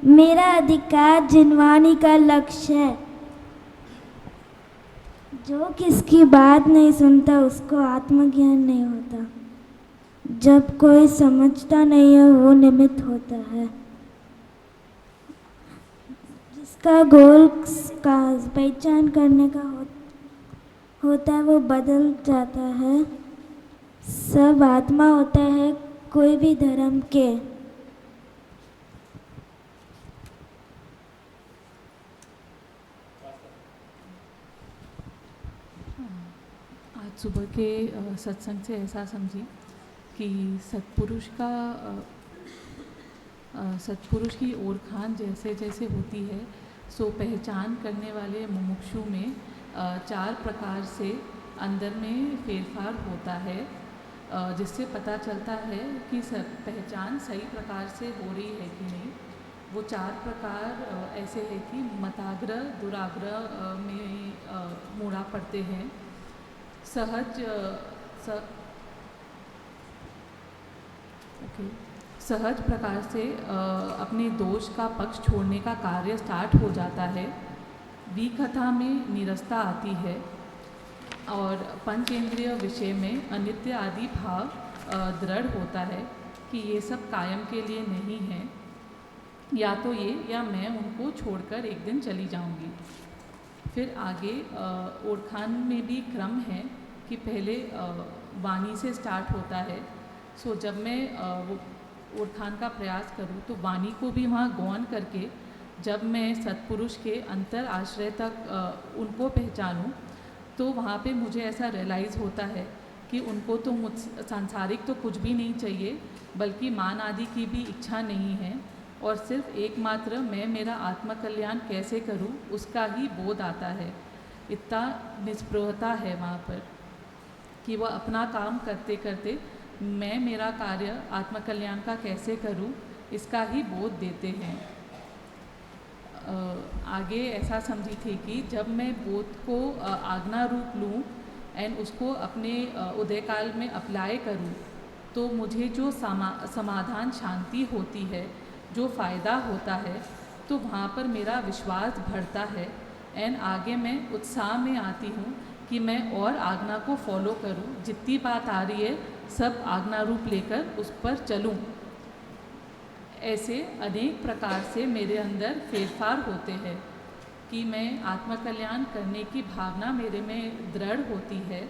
मेरा अधिकार जिनवानी का लक्ष्य है। जो किसकी बात नहीं सुनता उसको आत्मज्ञान नहीं होता। जब कोई समझता नहीं है वो निमित्त होता है। जिसका गोल का पहचान करने का होता है वो बदल जाता है। सब आत्मा होता है कोई भी धर्म के। आज सुबह के सत्संग से ऐसा समझी कि सत्पुरुष की ओरखान जैसे जैसे होती है सो पहचान करने वाले मुमुक्षु में 4 प्रकार से अंदर में फेरफार होता है, जिससे पता चलता है कि पहचान सही प्रकार से हो रही है कि नहीं। वो 4 प्रकार ऐसे है कि मताग्रह दुराग्रह में मूढ़ा पड़ते हैं। सहज प्रकार से अपने दोष का पक्ष छोड़ने का कार्य स्टार्ट हो जाता है। विकथा में निरस्ता आती है और पंचेंद्रिय विषय में अनित्य आदि भाव दृढ़ होता है कि ये सब कायम के लिए नहीं है, या तो ये या मैं उनको छोड़कर एक दिन चली जाऊंगी। फिर आगे ओरखान में भी क्रम है कि पहले वाणी से स्टार्ट होता है। सो जब मैं वो ओरखान का प्रयास करूँ तो वाणी को भी वहाँ गौन करके जब मैं सत्पुरुष के अंतर आश्रय तक उनको पहचानूँ तो वहाँ पे मुझे ऐसा रियलाइज़ होता है कि उनको तो मुझ सांसारिक तो कुछ भी नहीं चाहिए, बल्कि मान आदि की भी इच्छा नहीं है, और सिर्फ एकमात्र मैं मेरा आत्मकल्याण कैसे करूं उसका ही बोध आता है। इतना निस्पृहता है वहाँ पर कि वह अपना काम करते करते मैं मेरा कार्य आत्मकल्याण का कैसे करूं इसका ही बोध देते हैं। आगे ऐसा समझी थी कि जब मैं बोध को आज्ञा रूप लूँ एंड उसको अपने उदय काल में अप्लाई करूँ तो मुझे जो समाधान शांति होती है, जो फ़ायदा होता है, तो वहाँ पर मेरा विश्वास बढ़ता है एंड आगे मैं उत्साह में आती हूँ कि मैं और आज्ञा को फॉलो करूँ। जितनी बात आ रही है सब आज्ञा रूप लेकर उस पर चलूँ। ऐसे अनेक प्रकार से मेरे अंदर फेरफार होते हैं कि मैं आत्मकल्याण करने की भावना मेरे में दृढ़ होती है।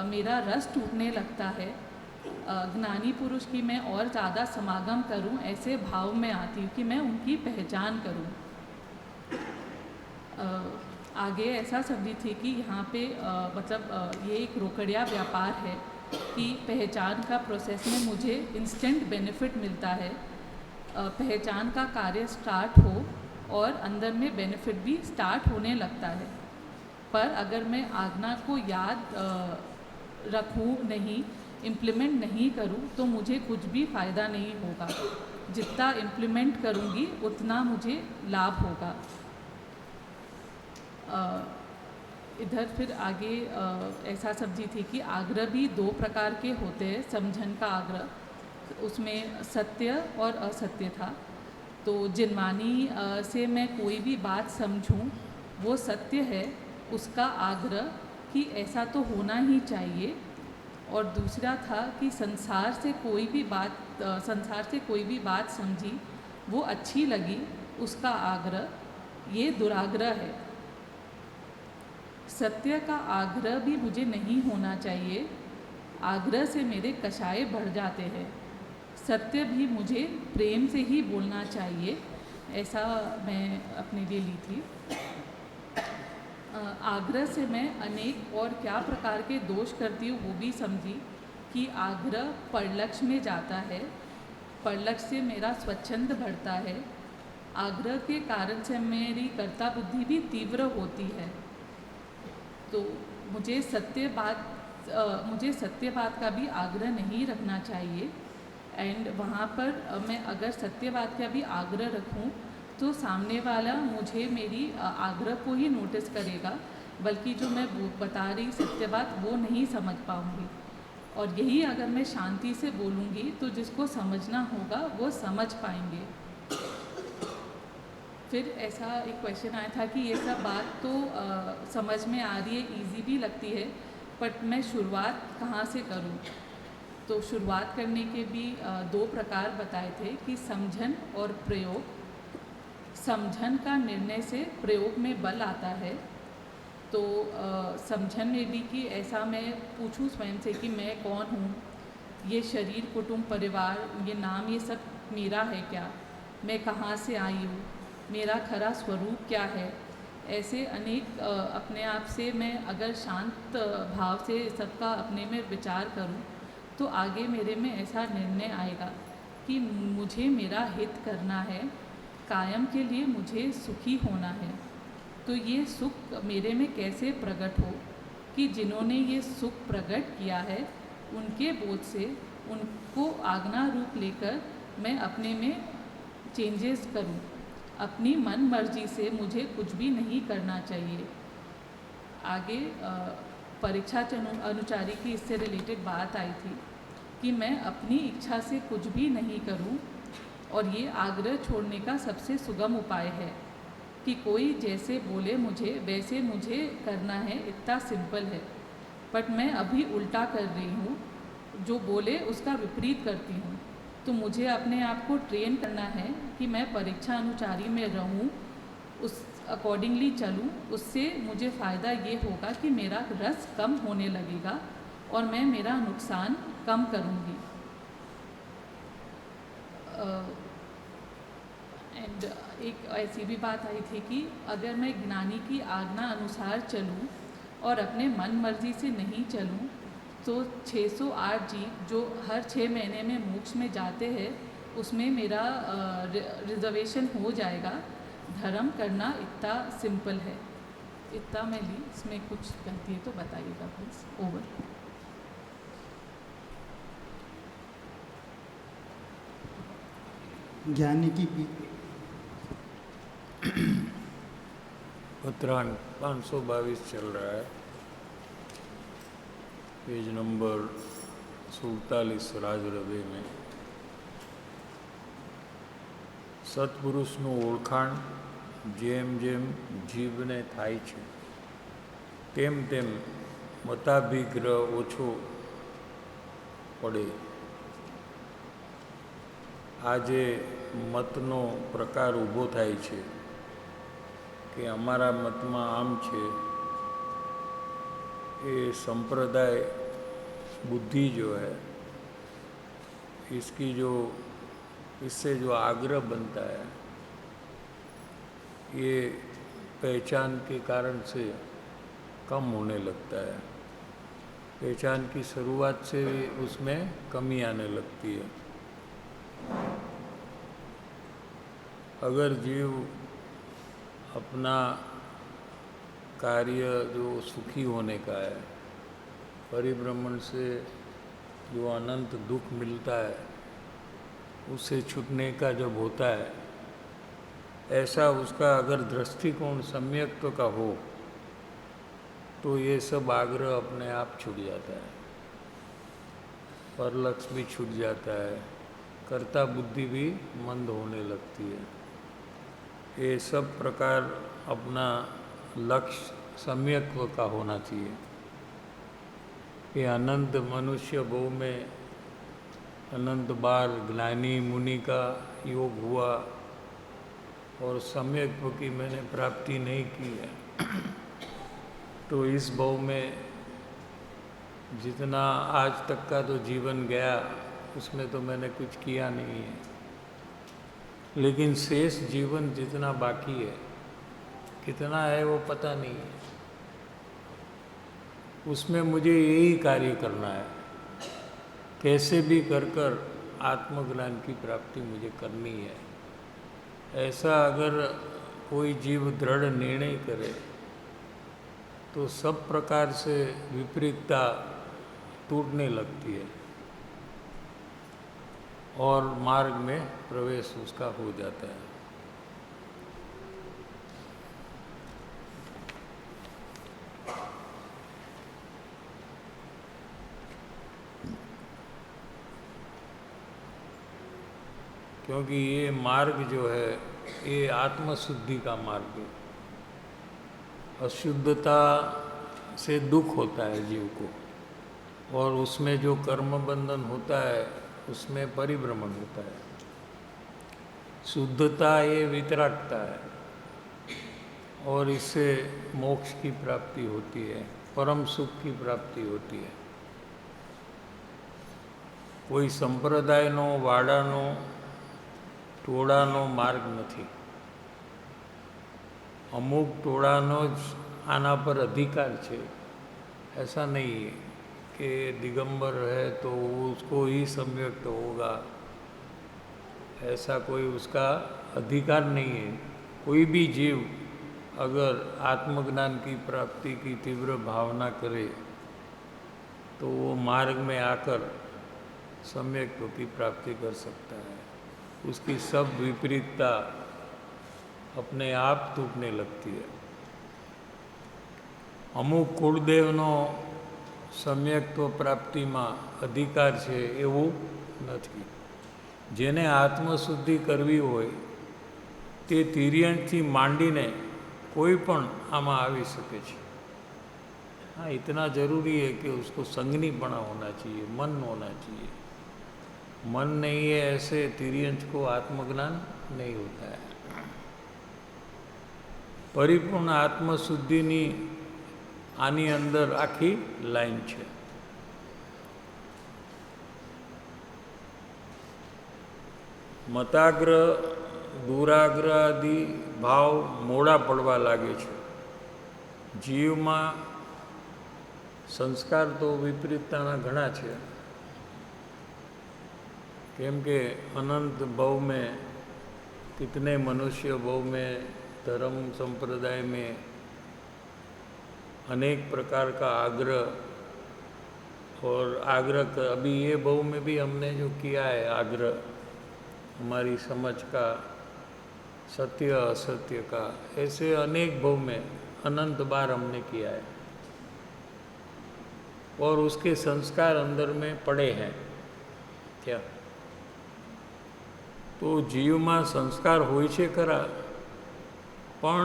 मेरा रस टूटने लगता है। ज्ञानी पुरुष की मैं और ज़्यादा समागम करूं, ऐसे भाव में आती हूँ कि मैं उनकी पहचान करूं। आगे ऐसा समझी थी कि यहाँ पे ये एक रोकड़िया व्यापार है कि पहचान का प्रोसेस में मुझे इंस्टेंट बेनिफिट मिलता है। पहचान का कार्य स्टार्ट हो और अंदर में बेनिफिट भी स्टार्ट होने लगता है, पर अगर मैं आज्ञा को याद रखूँ नहीं, इम्प्लीमेंट नहीं करूँ तो मुझे कुछ भी फ़ायदा नहीं होगा। जितना इम्प्लीमेंट करूँगी उतना मुझे लाभ होगा। इधर फिर आगे ऐसा समझी थी कि आग्रह भी 2 प्रकार के होते हैं। समझन का आग्रह, उसमें सत्य और असत्य था। तो जिनवानी से मैं कोई भी बात समझूं वो सत्य है, उसका आग्रह कि ऐसा तो होना ही चाहिए। और दूसरा था कि संसार से कोई भी बात समझी वो अच्छी लगी, उसका आग्रह, ये दुराग्रह है। सत्य का आग्रह भी मुझे नहीं होना चाहिए। आग्रह से मेरे कषाय बढ़ जाते हैं। सत्य भी मुझे प्रेम से ही बोलना चाहिए, ऐसा मैं अपने लिए ली थी। आग्रह से मैं अनेक और क्या प्रकार के दोष करती हूँ वो भी समझी कि आग्रह परलक्ष्य में जाता है। परलक्ष्य से मेरा स्वच्छंद बढ़ता है। आग्रह के कारण से मेरी कर्ता बुद्धि भी तीव्र होती है। तो मुझे सत्य बात का भी आग्रह नहीं रखना चाहिए। एंड वहाँ पर मैं अगर सत्यवाद का भी आग्रह रखूं तो सामने वाला मुझे मेरी आग्रह को ही नोटिस करेगा, बल्कि जो मैं बता रही सत्य बात वो नहीं समझ पाऊँगी। और यही अगर मैं शांति से बोलूँगी तो जिसको समझना होगा वो समझ पाएंगे। फिर ऐसा एक क्वेश्चन आया था कि ये सब बात तो समझ में आ रही है, इजी भी लगती है, बट मैं शुरुआत कहाँ से करूँ। तो शुरुआत करने के भी दो प्रकार बताए थे कि समझन और प्रयोग। समझन का निर्णय से प्रयोग में बल आता है। तो समझन में भी कि ऐसा मैं पूछूं स्वयं से कि मैं कौन हूँ, ये शरीर कुटुंब परिवार ये नाम ये सब मेरा है क्या, मैं कहाँ से आई हूँ, मेरा खरा स्वरूप क्या है। ऐसे अनेक अपने आप से मैं अगर शांत भाव से सबका अपने में विचार करूँ तो आगे मेरे में ऐसा निर्णय आएगा कि मुझे मेरा हित करना है, कायम के लिए मुझे सुखी होना है। तो ये सुख मेरे में कैसे प्रकट हो कि जिन्होंने ये सुख प्रकट किया है उनके बोध से उनको आज्ञा रूप लेकर मैं अपने में चेंजेस करूं। अपनी मन मर्जी से मुझे कुछ भी नहीं करना चाहिए। आगे परीक्षा अनुचारी की इससे रिलेटेड बात आई थी कि मैं अपनी इच्छा से कुछ भी नहीं करूं, और ये आग्रह छोड़ने का सबसे सुगम उपाय है कि कोई जैसे बोले मुझे वैसे मुझे करना है, इतना सिंपल है। बट मैं अभी उल्टा कर रही हूँ, जो बोले उसका विपरीत करती हूँ। तो मुझे अपने आप को ट्रेन करना है कि मैं परीक्षा अनुचारी में रहूँ, उस अकॉर्डिंगली चलूँ। उससे मुझे फ़ायदा ये होगा कि मेरा रस कम होने लगेगा और मैं मेरा नुकसान कम करूँगी। एंड एक ऐसी भी बात आई थी कि अगर मैं ज्ञानी की आज्ञा अनुसार चलूं और अपने मन मर्जी से नहीं चलूं तो 608 जीव जो हर 6 महीने में मोक्ष में जाते हैं उसमें मेरा रिजर्वेशन हो जाएगा। धर्म करना इतना सिंपल है। इतना मैं ली, इसमें कुछ कहती है तो बताइएगा प्लीज़। ओवर। ज्ञानी की उत्तरायण 522 चल रहा है, पेज नंबर 47 રાજરવે में। સત્પુરુષનું ઓળખાણ જેમ જેમ જીવને થાય છે તેમ તેમ મતાભિગ્રહ ઓછો પડે। આજે મતનો પ્રકાર ઊભો થાય છે कि हमारा मत में आम है, ये संप्रदाय बुद्धि जो है इसकी जो इससे जो आग्रह बनता है ये पहचान के कारण से कम होने लगता है। पहचान की शुरुआत से उसमें कमी आने लगती है। अगर जीव अपना कार्य जो सुखी होने का है, परिभ्रमण से जो अनंत दुख मिलता है उससे छूटने का जब होता है, ऐसा उसका अगर दृष्टिकोण सम्यक्त्व का हो तो ये सब आग्रह अपने आप छूट जाता है, परलक्ष्य भी छूट जाता है, कर्ता बुद्धि भी मंद होने लगती है। ये सब प्रकार अपना लक्ष्य सम्यक्त्व का होना चाहिए। ये अनंत मनुष्य भव में अनंत बार ज्ञानी मुनि का योग हुआ और सम्यक्त्व की मैंने प्राप्ति नहीं की है, तो इस भव में जितना आज तक का तो जीवन गया उसमें तो मैंने कुछ किया नहीं है, लेकिन शेष जीवन जितना बाकी है, कितना है वो पता नहीं है, उसमें मुझे यही कार्य करना है। कैसे भी कर कर आत्मज्ञान की प्राप्ति मुझे करनी है। ऐसा अगर कोई जीव दृढ़ निर्णय करे तो सब प्रकार से विपरीतता टूटने लगती है और मार्ग में प्रवेश उसका हो जाता है। क्योंकि ये मार्ग जो है ये आत्मशुद्धि का मार्ग है। अशुद्धता से दुख होता है जीव को, और उसमें जो कर्म बंधन होता है उसमें परिभ्रमण होता है। शुद्धता ये वितरागता है और इससे मोक्ष की प्राप्ति होती है, परम सुख की प्राप्ति होती है। कोई संप्रदायનો વાડાનો ટોળાનો માર્ગ નથી। અમુક ટોળાનો જ આના પર अधिकार છે। ऐसा नहीं है कि दिगंबर है तो उसको ही सम्यक्त होगा, ऐसा कोई उसका अधिकार नहीं है। कोई भी जीव अगर आत्मज्ञान की प्राप्ति की तीव्र भावना करे तो वो मार्ग में आकर सम्यक्त्व की प्राप्ति कर सकता है। उसकी सब विपरीतता अपने आप टूटने लगती है। अमुक कुलदेवनो सम्यक्त्व प्राप्ति में अधिकार है एवं नहीं। जेने आत्मशुद्धि करवी होय ते तिर्यंथी मांडीने कोई पण आमा आवी सके छे। हाँ, इतना जरूरी है कि उसको संगनीपना होना चाहिए, मन होना चाहिए। मन नहीं है ऐसे तिर्यंथ को आत्मज्ञान नहीं होता है। परिपूर्ण आत्मशुद्धिनी आनी अंदर आखी लाइन है। मताग्र दुराग्र आदि भाव मोड़ा पड़वा लागे छे। जीव में संस्कार तो विपरीतता घना है, केम के अनंत भव में कितने मनुष्य भव में धर्म संप्रदाय में अनेक प्रकार का आग्रह और अभी ये भव में भी हमने जो किया है आग्रह, हमारी समझ का, सत्य असत्य का, ऐसे अनेक भव में अनंत बार हमने किया है और उसके संस्कार अंदर में पड़े हैं। क्या तो जीव में संस्कार होय छे खरा, पण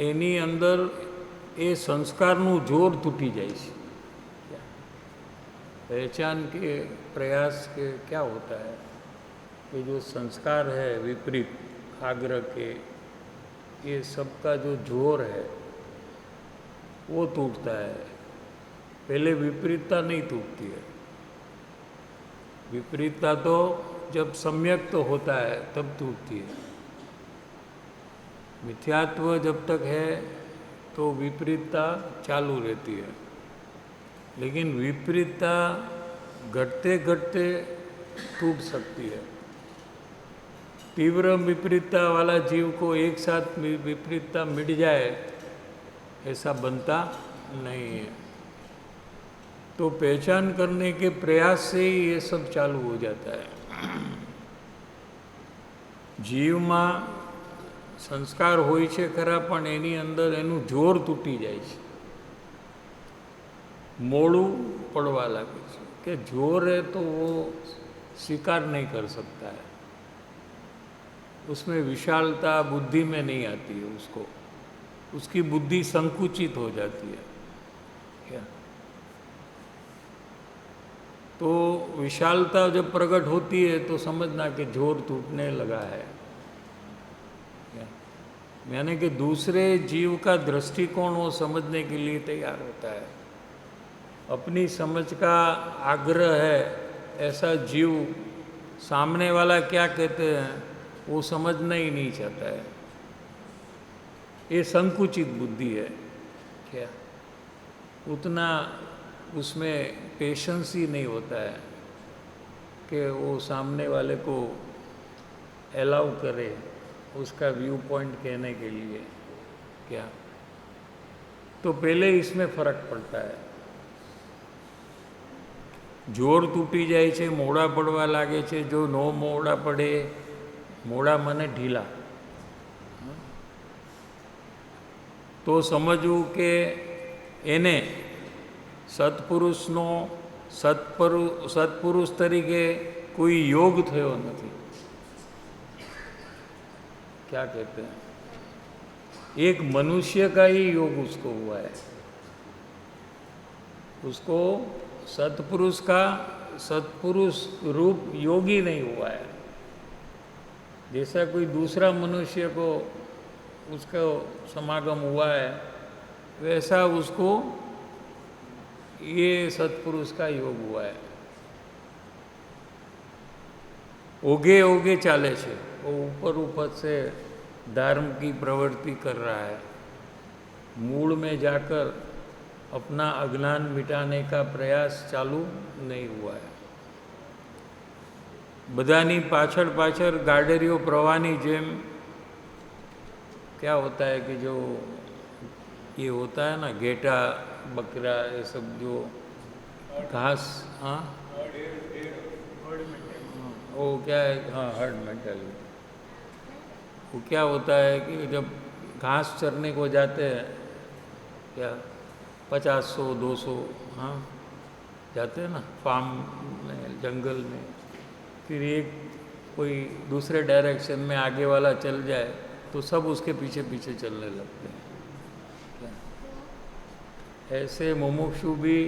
एनी अंदर ए संस्कारनु जोर तूटी जाए छे। पहचान के प्रयास के क्या होता है कि जो संस्कार है विपरीत आग्रह के, ये सबका जो जोर है वो टूटता है। पहले विपरीतता नहीं टूटती है। विपरीतता तो जब सम्यक तो होता है तब टूटती है। मिथ्यात्व जब तक है तो विपरीतता चालू रहती है, लेकिन विपरीतता घटते घटते टूट सकती है। तीव्र विपरीतता वाला जीव को एक साथ विपरीतता मिट जाए ऐसा बनता नहीं है। तो पहचान करने के प्रयास से ही ये सब चालू हो जाता है। जीव में संस्कार होय छे खरा, पण एनी अंदर एनु जोर तूटी जाए छे, मोड़ू पड़वा लागे छे कि जोर है तो वो स्वीकार नहीं कर सकता है। उसमें विशालता बुद्धि में नहीं आती है, उसकी बुद्धि संकुचित हो जाती है। क्या तो विशालता जब प्रकट होती है तो समझना कि जोर टूटने लगा है। यानी कि दूसरे जीव का दृष्टिकोण वो समझने के लिए तैयार होता है। अपनी समझ का आग्रह है, ऐसा जीव सामने वाला क्या कहते हैं वो समझना ही नहीं चाहता है। ये संकुचित बुद्धि है। क्या उतना उसमें पेशेंस ही नहीं होता है कि वो सामने वाले को अलाउ करे, उसका व्यू पॉइंट कहने के लिए क्या, तो पहले इसमें फर्क पड़ता है। જોર તૂટી જાય છે, મોડા પડવા લાગે છે, જો નો મોડા પડે, મોડા મને ઢીલા, તો સમજવું કે એને સત્પુરુષનો સત્પુરુષ તરીકે કોઈ योग થયો નથી। क्या कहते हैं, एक मनुष्य का ही योग उसको हुआ है, उसको सत्पुरुष का सत्पुरुष रूप योगी नहीं हुआ है। जैसा कोई दूसरा मनुष्य को उसका समागम हुआ है, वैसा उसको ये सत्पुरुष का योग हुआ है। ओगे ओगे चाले छे, वो ऊपर ऊपर से धर्म की प्रवृत्ति कर रहा है, मूल में जाकर अपना अज्ञान मिटाने का प्रयास चालू नहीं हुआ है। बधानी पाछड़ पाछड़ गाडरियो प्रवाहनी जेम, क्या होता है कि जो ये होता है ना, गेटा बकरा ये सब जो घास, हाँ वो क्या है, हाँ हर्ड मेंटालिटी। वो क्या होता है कि जब घास चरने को जाते हैं, क्या 50-100 200 हाँ जाते हैं ना फार्म में, जंगल में, फिर एक कोई दूसरे डायरेक्शन में आगे वाला चल जाए तो सब उसके पीछे पीछे चलने लगते हैं। ऐसे मुमुक्षु भी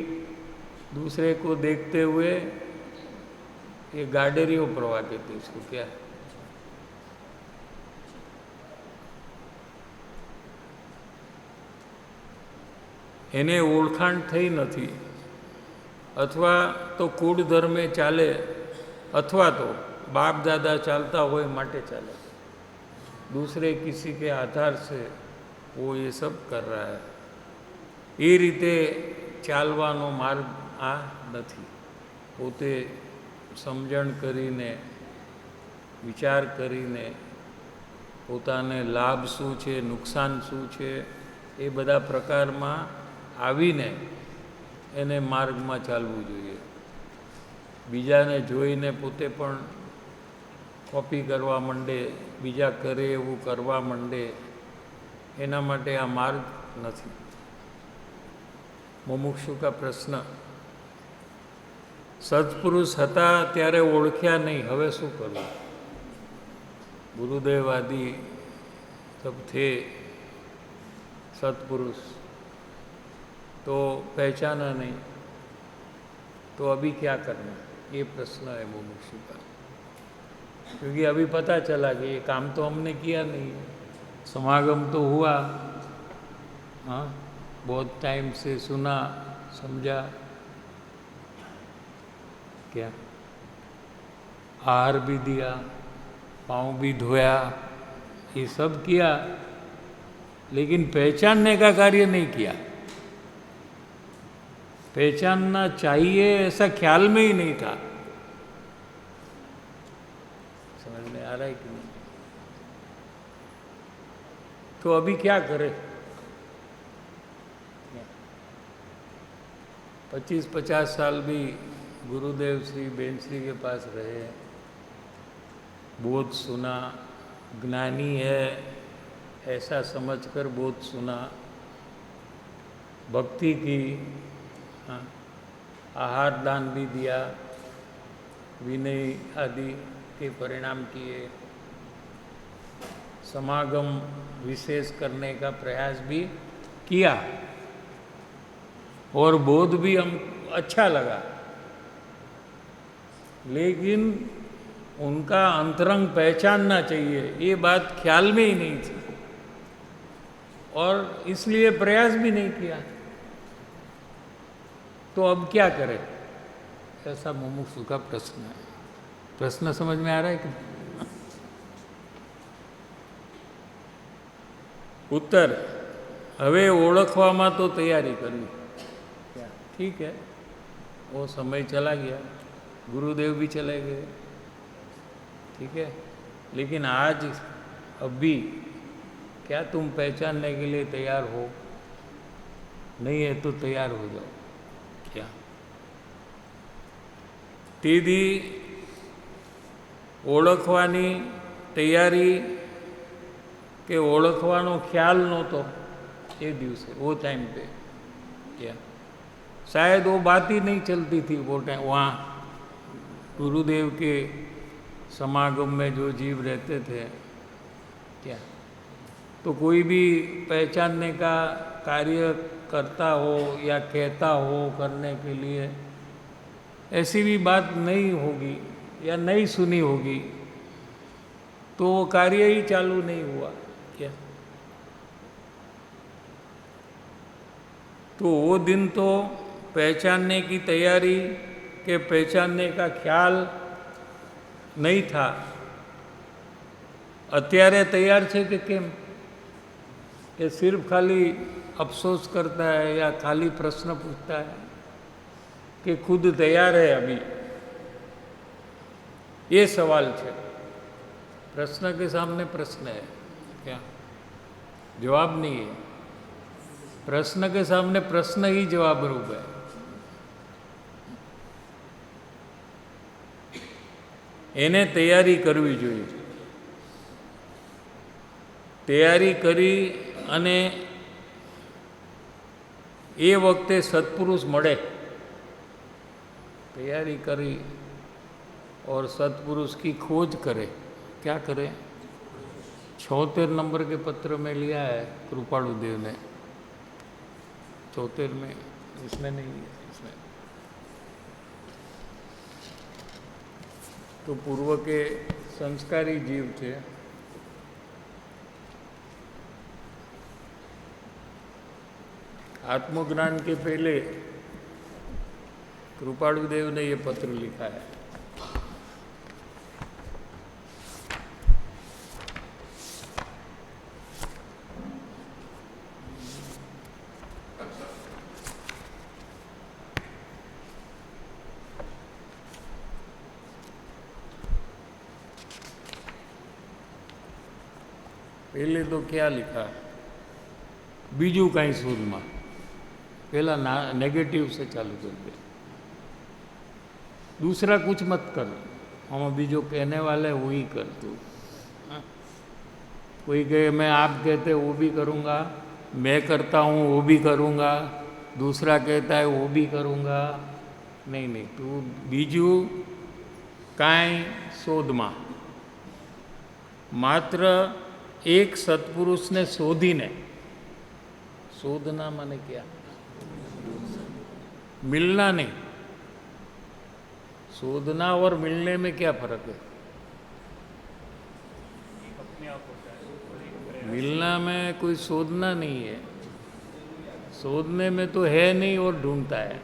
दूसरे को देखते हुए, ये गाडरियो प्रवाह कहते हैं इसको, क्या એને ઓળખાણ થઈ નથી, અથવા તો કુળ ધર્મે ચાલે, અથવા તો બાપ દાદા ચાલતા હોય માટે ચાલે, दूसरे किसी के आधार से वो ये सब कर रहा है। ये रीते चालवानो मार्ग आ નથી। પોતે સમજણ કરીને, વિચાર કરીને, પોતાને લાભ શું છે, નુકસાન શું છે, એ બધા પ્રકારમાં આવીને એને માર્ગમાં ચાલવું જોઈએ। બીજાને જોઈને પોતે પણ કોપી કરવા માંડે, બીજા કરે એવું કરવા માંડે, એના માટે આ માર્ગ નથી। મુમુક્ષુ કા પ્રશ્ન, સત્પુરુષ હતા ત્યારે ઓળખ્યા નહીં, હવે શું કરવું? गुरुदेव आदि सब थे सत्पुरुष, तो पहचाना नहीं, तो अभी क्या करना, ये प्रश्न है मुमुक्षु का। क्योंकि अभी पता चला कि ये काम तो हमने किया नहीं है, समागम तो हुआ, हाँ बहुत टाइम से सुना समझा, क्या आहार भी दिया, पाँव भी धोया, ये सब किया, लेकिन पहचानने का कार्य नहीं किया। पहचानना चाहिए ऐसा ख्याल में ही नहीं था। समझ में आ रहा है कि नहीं? तो अभी क्या करे? 25-50 साल भी गुरुदेव श्री बेन श्री के पास रहे, बोध सुना, ज्ञानी है ऐसा समझकर बोध सुना, भक्ति की, हाँ, आहार दान भी दिया, विनय आदि के परिणाम किए, समागम विशेष करने का प्रयास भी किया, और बोध भी हम अच्छा लगा, लेकिन उनका अंतरंग पहचानना चाहिए ये बात ख्याल में ही नहीं थी, और इसलिए प्रयास भी नहीं किया। तो अब क्या करें, ऐसा मुमुक्षु का प्रश्न है। प्रश्न समझ में आ रहा है कि? उत्तर, हवे ओळखवामां तो तैयारी करवी। ठीक है, वो समय चला गया, गुरुदेव भी चले गए, ठीक है, लेकिन आज अभी क्या तुम पहचानने के लिए तैयार हो? नहीं है तो तैयार हो जाओ। क्या તેદી ઓળખવાની તૈયારી કે ઓળખવાનો ખ્યાલ નહોતો એ દિવસે, वो टाइम पे। क्या शायद वो बात ही नहीं चलती थी वो टाइम वहाँ गुरुदेव के समागम में जो जीव रहते थे। क्या तो कोई भी पहचानने का कार्य करता हो या कहता हो करने के लिए ऐसी भी बात नहीं होगी या नहीं सुनी होगी, तो वो कार्य ही चालू नहीं हुआ। क्या तो वो दिन तो पहचानने की तैयारी के पहचानने का ख्याल नहीं था। અત્યારે તૈયાર છે કે કેમ? કે सिर्फ खाली अफसोस करता है या खाली प्रश्न पूछता है कि खुद तैयार है अभी? ये सवाल है। प्रश्न के सामने प्रश्न है। क्या जवाब नहीं है? प्रश्न के सामने प्रश्न ही जवाब रूप है। એને તૈયારી કરવી જોઈએ। તૈયારી કરી અને એ વખતે સત્પુરુષ મળે, तैयारी करी और सत्पुरुष की खोज करे। क्या करे? 76 नंबर के पत्र में लिया है कृपालु देव ने, 74 में, इसमें नहीं है। इसमें तो पूर्व के संस्कारी जीव थे। आत्मज्ञान के पहले कृपालु देव ने ये पत्र लिखा है। पहले तो क्या लिखा, बीजू कहीं सूद में, पहला नेगेटिव से चालू कर दे। दूसरा कुछ मत कर, हम बीजो कहने वाले वही कर तू। कोई कहे मैं आप कहते वो भी करूँगा, मैं करता हूँ वो भी करूँगा, दूसरा कहता है वो भी करूँगा। नहीं नहीं, तू बीजू कांई शोध में मात्र एक सत्पुरुष ने शोधीने, शोधना माने क्या? मिलना नहीं। शोधना और मिलने में क्या फर्क है? मिलना में कोई शोधना नहीं है, शोधने में तो है नहीं और ढूंढता है,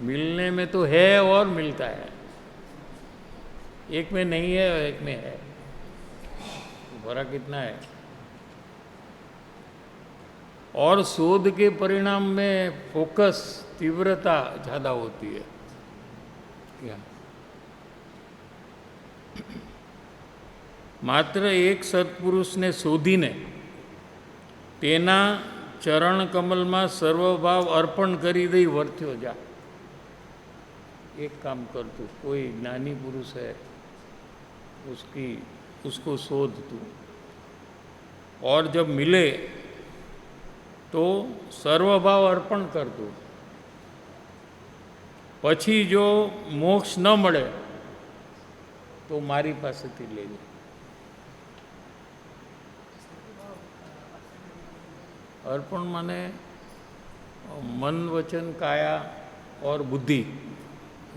मिलने में तो है और मिलता है। एक में नहीं है और एक में है, फर्क कितना है? और शोध के परिणाम में फोकस, तीव्रता ज़्यादा होती है। क्या मात्र एक सत्पुरुष ने शोधीने तेना चरण कमल में सर्वभाव अर्पण करी दई वर्त्यो जा। एक काम कर तू, कोई ज्ञानी पुरुष है उसको शोध तू, और जब मिले तो सर्वभाव अर्पण कर दो। पछी जो मोक्ष न मळे तो मारी पासेथी लेजो। अर्पण माने मन, वचन, काया और बुद्धि,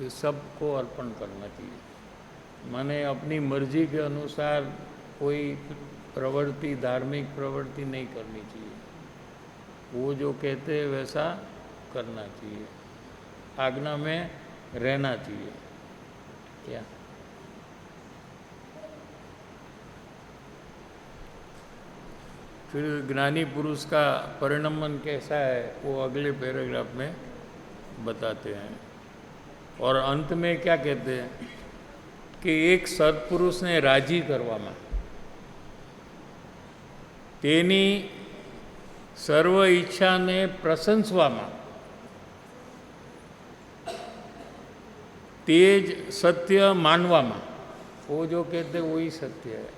ये सबको अर्पण करना चाहिए। माने अपनी मर्जी के अनुसार कोई प्रवृत्ति, धार्मिक प्रवृत्ति नहीं करनी चाहिए। वो जो कहते हैं वैसा करना चाहिए, आज्ञा में रहना चाहिए। क्या फिर ज्ञानी पुरुष का परिणमन कैसा है वो अगले पैराग्राफ में बताते हैं। और अंत में क्या कहते हैं? કે એક સત્પુરુષને રાજી કરવામાં, તેની સર્વ ઈચ્છાને પ્રશંસવામાં, તે જ સત્ય માનવામાં, वो जो कहते वही सत्य है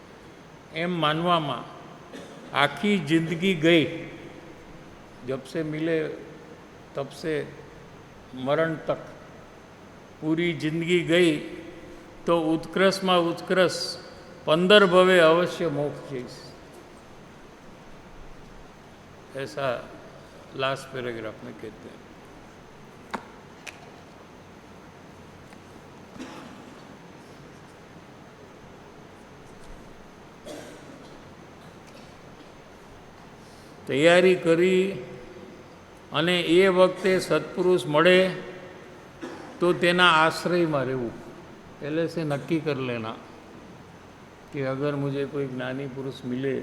एम मानવામાં आखी जिंदगी गई, जब से मिले तब से मरण तक पूरी जिंदगी गई, तो उत्कृष्ट में उत्कृष्ट 15 भवे अवश्य मोक्ष जईश, ऐसा लास्ट पैराग्राफ में कहते हैं। तैयारी करी अने ए वक्ते सत्पुरुष मळे तो तेना आश्रय में रहूँ, पहले से नक्की कर लेना कि अगर मुझे कोई ज्ञानी पुरुष मिले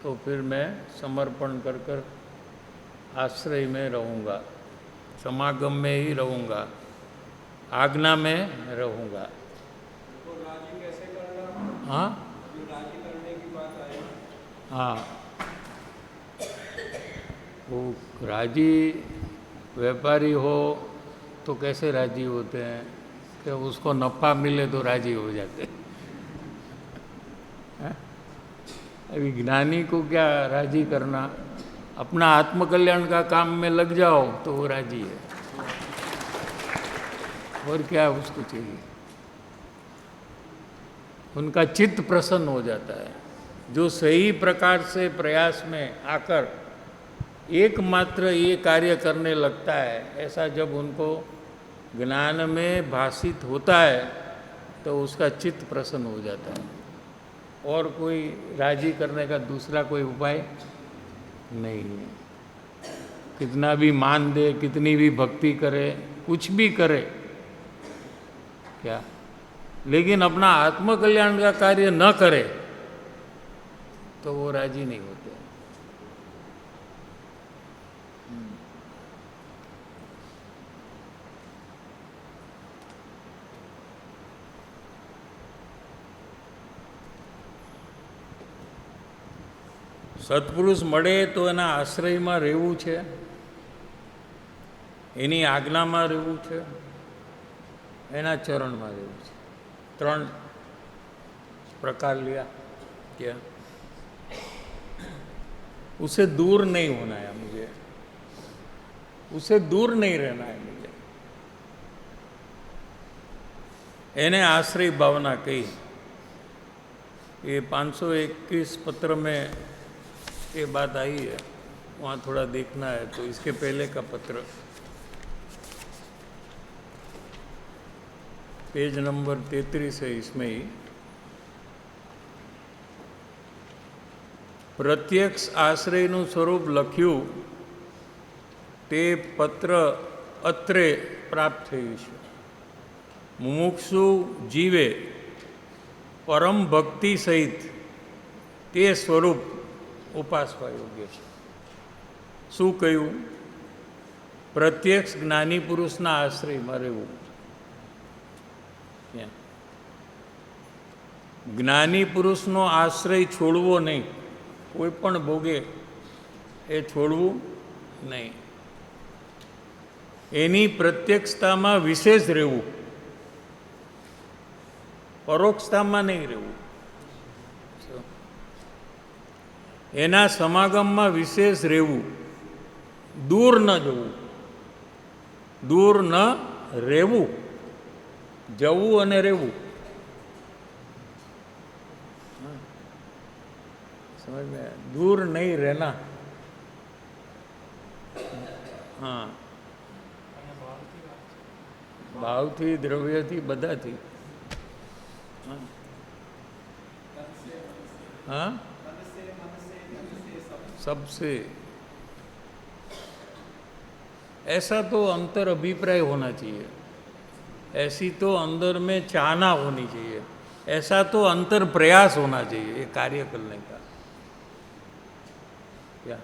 तो फिर मैं समर्पण कर कर आश्रय में रहूँगा, समागम में ही रहूँगा, आज्ञा में रहूँगा। तो राजी कैसे करना? हाँ जो राजी करने की बात आई, हाँ, वो राजी व्यापारी हो तो कैसे राजी होते हैं कि उसको नफ़ा मिले तो राजी हो जाते हैं। अभी ज्ञानी को क्या राजी करना, अपना आत्मकल्याण का काम में लग जाओ तो वो राजी है, और क्या उसको चाहिए। उनका चित्त प्रसन्न हो जाता है। जो सही प्रकार से प्रयास में आकर एकमात्र ये कार्य करने लगता है, ऐसा जब उनको ज्ञान में भाषित होता है तो उसका चित्त प्रसन्न हो जाता है, और कोई राजी करने का दूसरा कोई उपाय नहीं है। कितना भी मान दे, कितनी भी भक्ति करे, कुछ भी करे क्या, लेकिन अपना आत्मकल्याण का कार्य न करे तो वो राजी नहीं होते। सत्पुरुष मळे तो एना आश्रय में रहेवू छे, एनी आज्ञा में रहेवू छे, एना चरण में रहेवू छे। 3 प्रकार लिया क्या, उसे दूर नहीं होना है मुझे, उसे दूर नहीं रहना है मुझे, एने आश्रय भावना कही। ये 521 पत्र में ये बात आई है, वहाँ थोड़ा देखना है तो इसके पहले का पत्र पेज नंबर 33 है, इसमें ही प्रत्यक्ष आश्रयનું સ્વરૂપ લખ્યું તે પત્ર અત્રે પ્રાપ્ત થયું છે। મુમુક્ષુ જીવે પરમ ભક્તિ સહિત તે સ્વરૂપ ઉપાસવા યોગ્ય છે। શું કહ્યું? પ્રત્યક્ષ જ્ઞાની પુરુષના આશ્રયમાં રહેવું। જ્ઞાની પુરુષનો આશ્રય છોડવો નહીં, કોઈ પણ ભોગે એ છોડવું નહીં, એની પ્રત્યક્ષતામાં વિશેષ રહેવું, પરોક્ષતામાં નહીં રહેવું, એના સમાગમમાં વિશેષ રહેવું, દૂર ન જવું, દૂર ન રહેવું, જવું અને રહેવું, समझ में, दूर नहीं रहना। हाँ, भाव थी, द्रव्य थी, बधा थी। हाँ, सबसे। ऐसा तो अंतर अभिप्राय होना चाहिए, ऐसी तो अंदर में चाहना होनी चाहिए, ऐसा तो अंतर प्रयास होना चाहिए ये कार्य करने का। क्या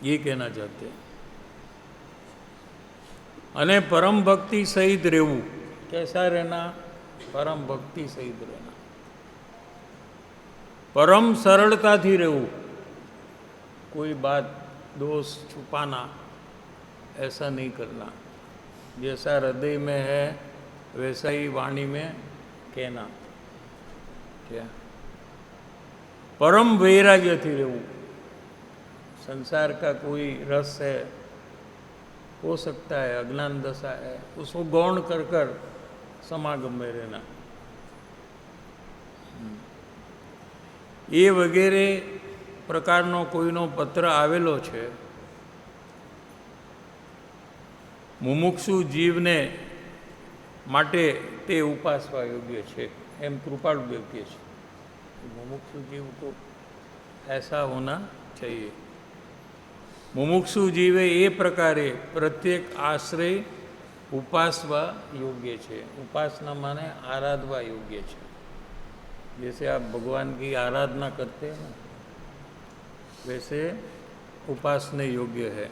ये कहना चाहते हैं? अने परम भक्ति सहित रहવું, कैसा रहना? परम भक्ति सहित रहना, परम सरलताथी रहવું, कोई बात दोष छुपाना ऐसा नहीं करना, जैसा हृदय में है वैसा ही वाणी में कहना। क्या? परम वैराग्यथी रहવું, संसार का कोई रस है, हो सकता है अज्ञान दशा है, उसको गौण कर कर समागम में रहना। ये वगैरे प्रकारનો કોઈનો પત્ર આવેલો છે મુમુક્ષુ જીવને માટે તે ઉપાસવા યોગ્ય છે એમ કૃપાળુદેવ કહે છે। मुमुक्षु जीव को ऐसा होना चाहिए। मुमुक्षु जीवे ये प्रकारे प्रत्येक आश्रय उपासवा योग्य है। उपासना माने आराधवा योग्य है। जैसे आप भगवान की आराधना करते हैं ना, वैसे उपासना योग्य है।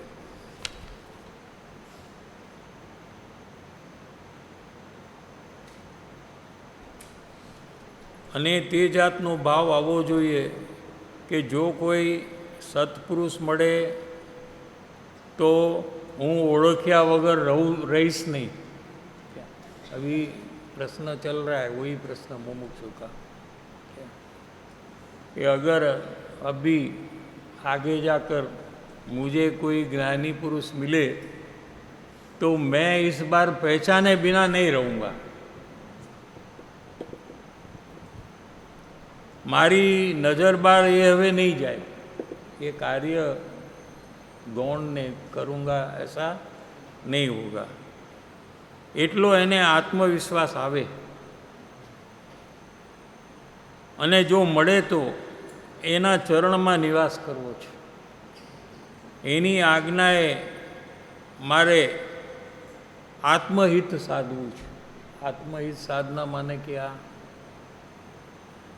અને તે જાતનો ભાવ આવવો જોઈએ કે જો કોઈ સત્પુરુષ મળે तो હું ઓળખ્યા વગર રહીશ નહીં। अभी प्रश्न चल रहा है, वही प्रश्न मुमुक्षु का कि अगर अभी आगे जाकर मुझे कोई ज्ञानी पुरुष मिले तो मैं इस बार पहचाने बिना नहीं रहूँगा। मारी नज़र बार ये हवे नहीं जाए, ये कार्य गौण ने करूँगा ऐसा नहीं होगा। एटलो एने आत्मविश्वास आवे अने जो मळे तो एना चरण में निवास करवो छे। एनी आज्ञाए मारे आत्महित साधवू छे। आत्महित साधना माने क्या?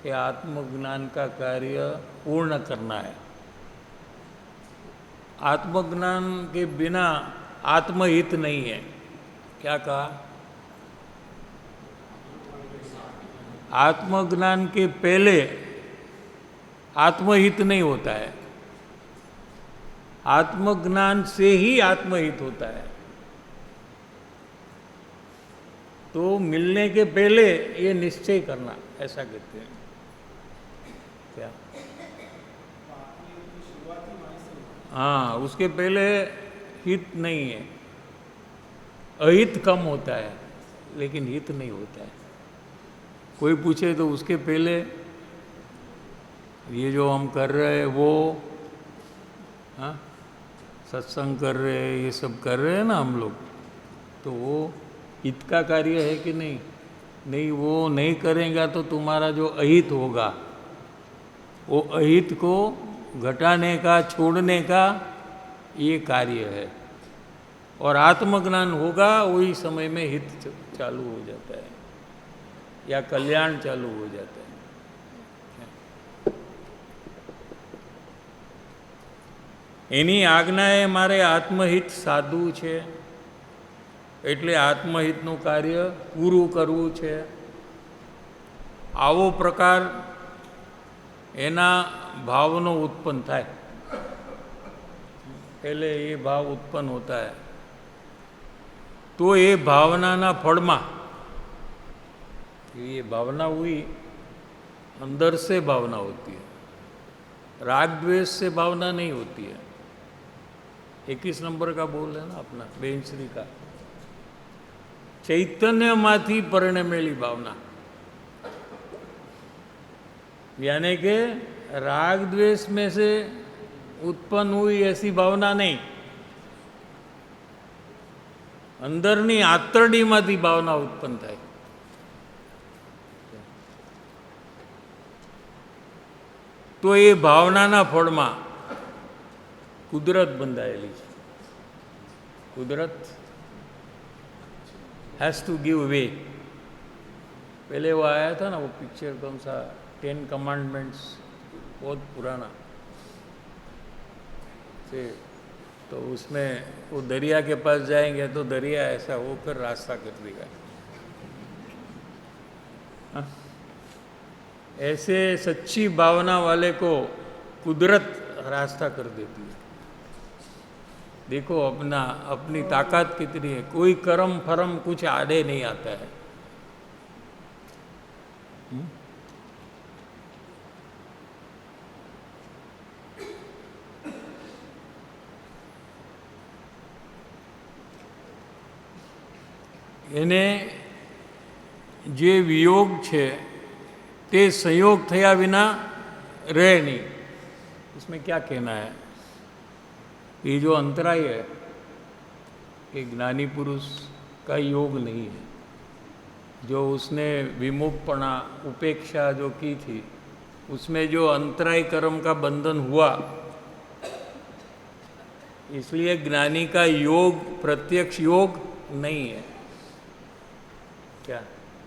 कि आत्मज्ञान का कार्य पूर्ण करना है। आत्मज्ञान के बिना आत्महित नहीं है। क्या कहा? आत्मज्ञान के पहले आत्महित नहीं होता है, आत्मज्ञान से ही आत्महित होता है। तो मिलने के पहले ये निश्चय करना, ऐसा कहते हैं। क्या? हाँ, उसके पहले हित नहीं है। अहित कम होता है लेकिन हित नहीं होता है। कोई पूछे तो उसके पहले ये जो हम कर रहे हैं वो, हाँ, सत्संग कर रहे हैं, ये सब कर रहे हैं ना हम लोग, तो वो हित का कार्य है कि नहीं? नहीं, वो नहीं करेगा तो तुम्हारा जो अहित होगा वो अहित को घटाने का, छोड़ने का ये कार्य है। और आत्मज्ञान होगा वही समय में हित चालू हो जाता है या कल्याण चालू हो जाता है। एनी आज्ञाए मारे आत्महित साधु छे, एटले आत्महितનું कार्य પૂરું કરવું છે। આવો પ્રકાર એના ભાવનો ઉત્પન્ન થાય। पहले ये भाव उत्पन्न होता है तो ये भावना फल में, ये भावना हुई अंदर से भावना होती है, राग द्वेष से भावना नहीं होती है। 21 नंबर का बोल है ना अपना बेंचरी का, चैतन्य माथी परिणमेली भावना, यानी कि राग द्वेष में से उत्पन्न हुई ऐसी भावना नहीं, अंदरनी आतरडी माथी भावना उत्पन्न थाय। तो ये भावना फल में कुदरत बंधायेली छे। कुदरत हैज़ टू गिव वे। पहले वो आया था ना वो पिक्चर, कौन सा, 10 कमांडमेंट्स, बहुत पुराना से, तो उसमें वो दरिया के पास जाएंगे तो दरिया ऐसा होकर रास्ता कर देगा। ऐसे सच्ची भावना वाले को कुदरत रास्ता कर देती है। देखो अपनी ताकत कितनी है, कोई कर्म फरम कुछ आड़े नहीं आता है। એને જે વિયોગ છે તે संयोग થયા વિના રહે नहीं। इसमें क्या कहना है? ये जो अंतराय है कि ज्ञानी पुरुष का योग नहीं है, जो उसने विमुखपना उपेक्षा जो की थी, उसमें जो अंतराय कर्म का बंधन हुआ, इसलिए ज्ञानी का योग प्रत्यक्ष योग नहीं है। क्या?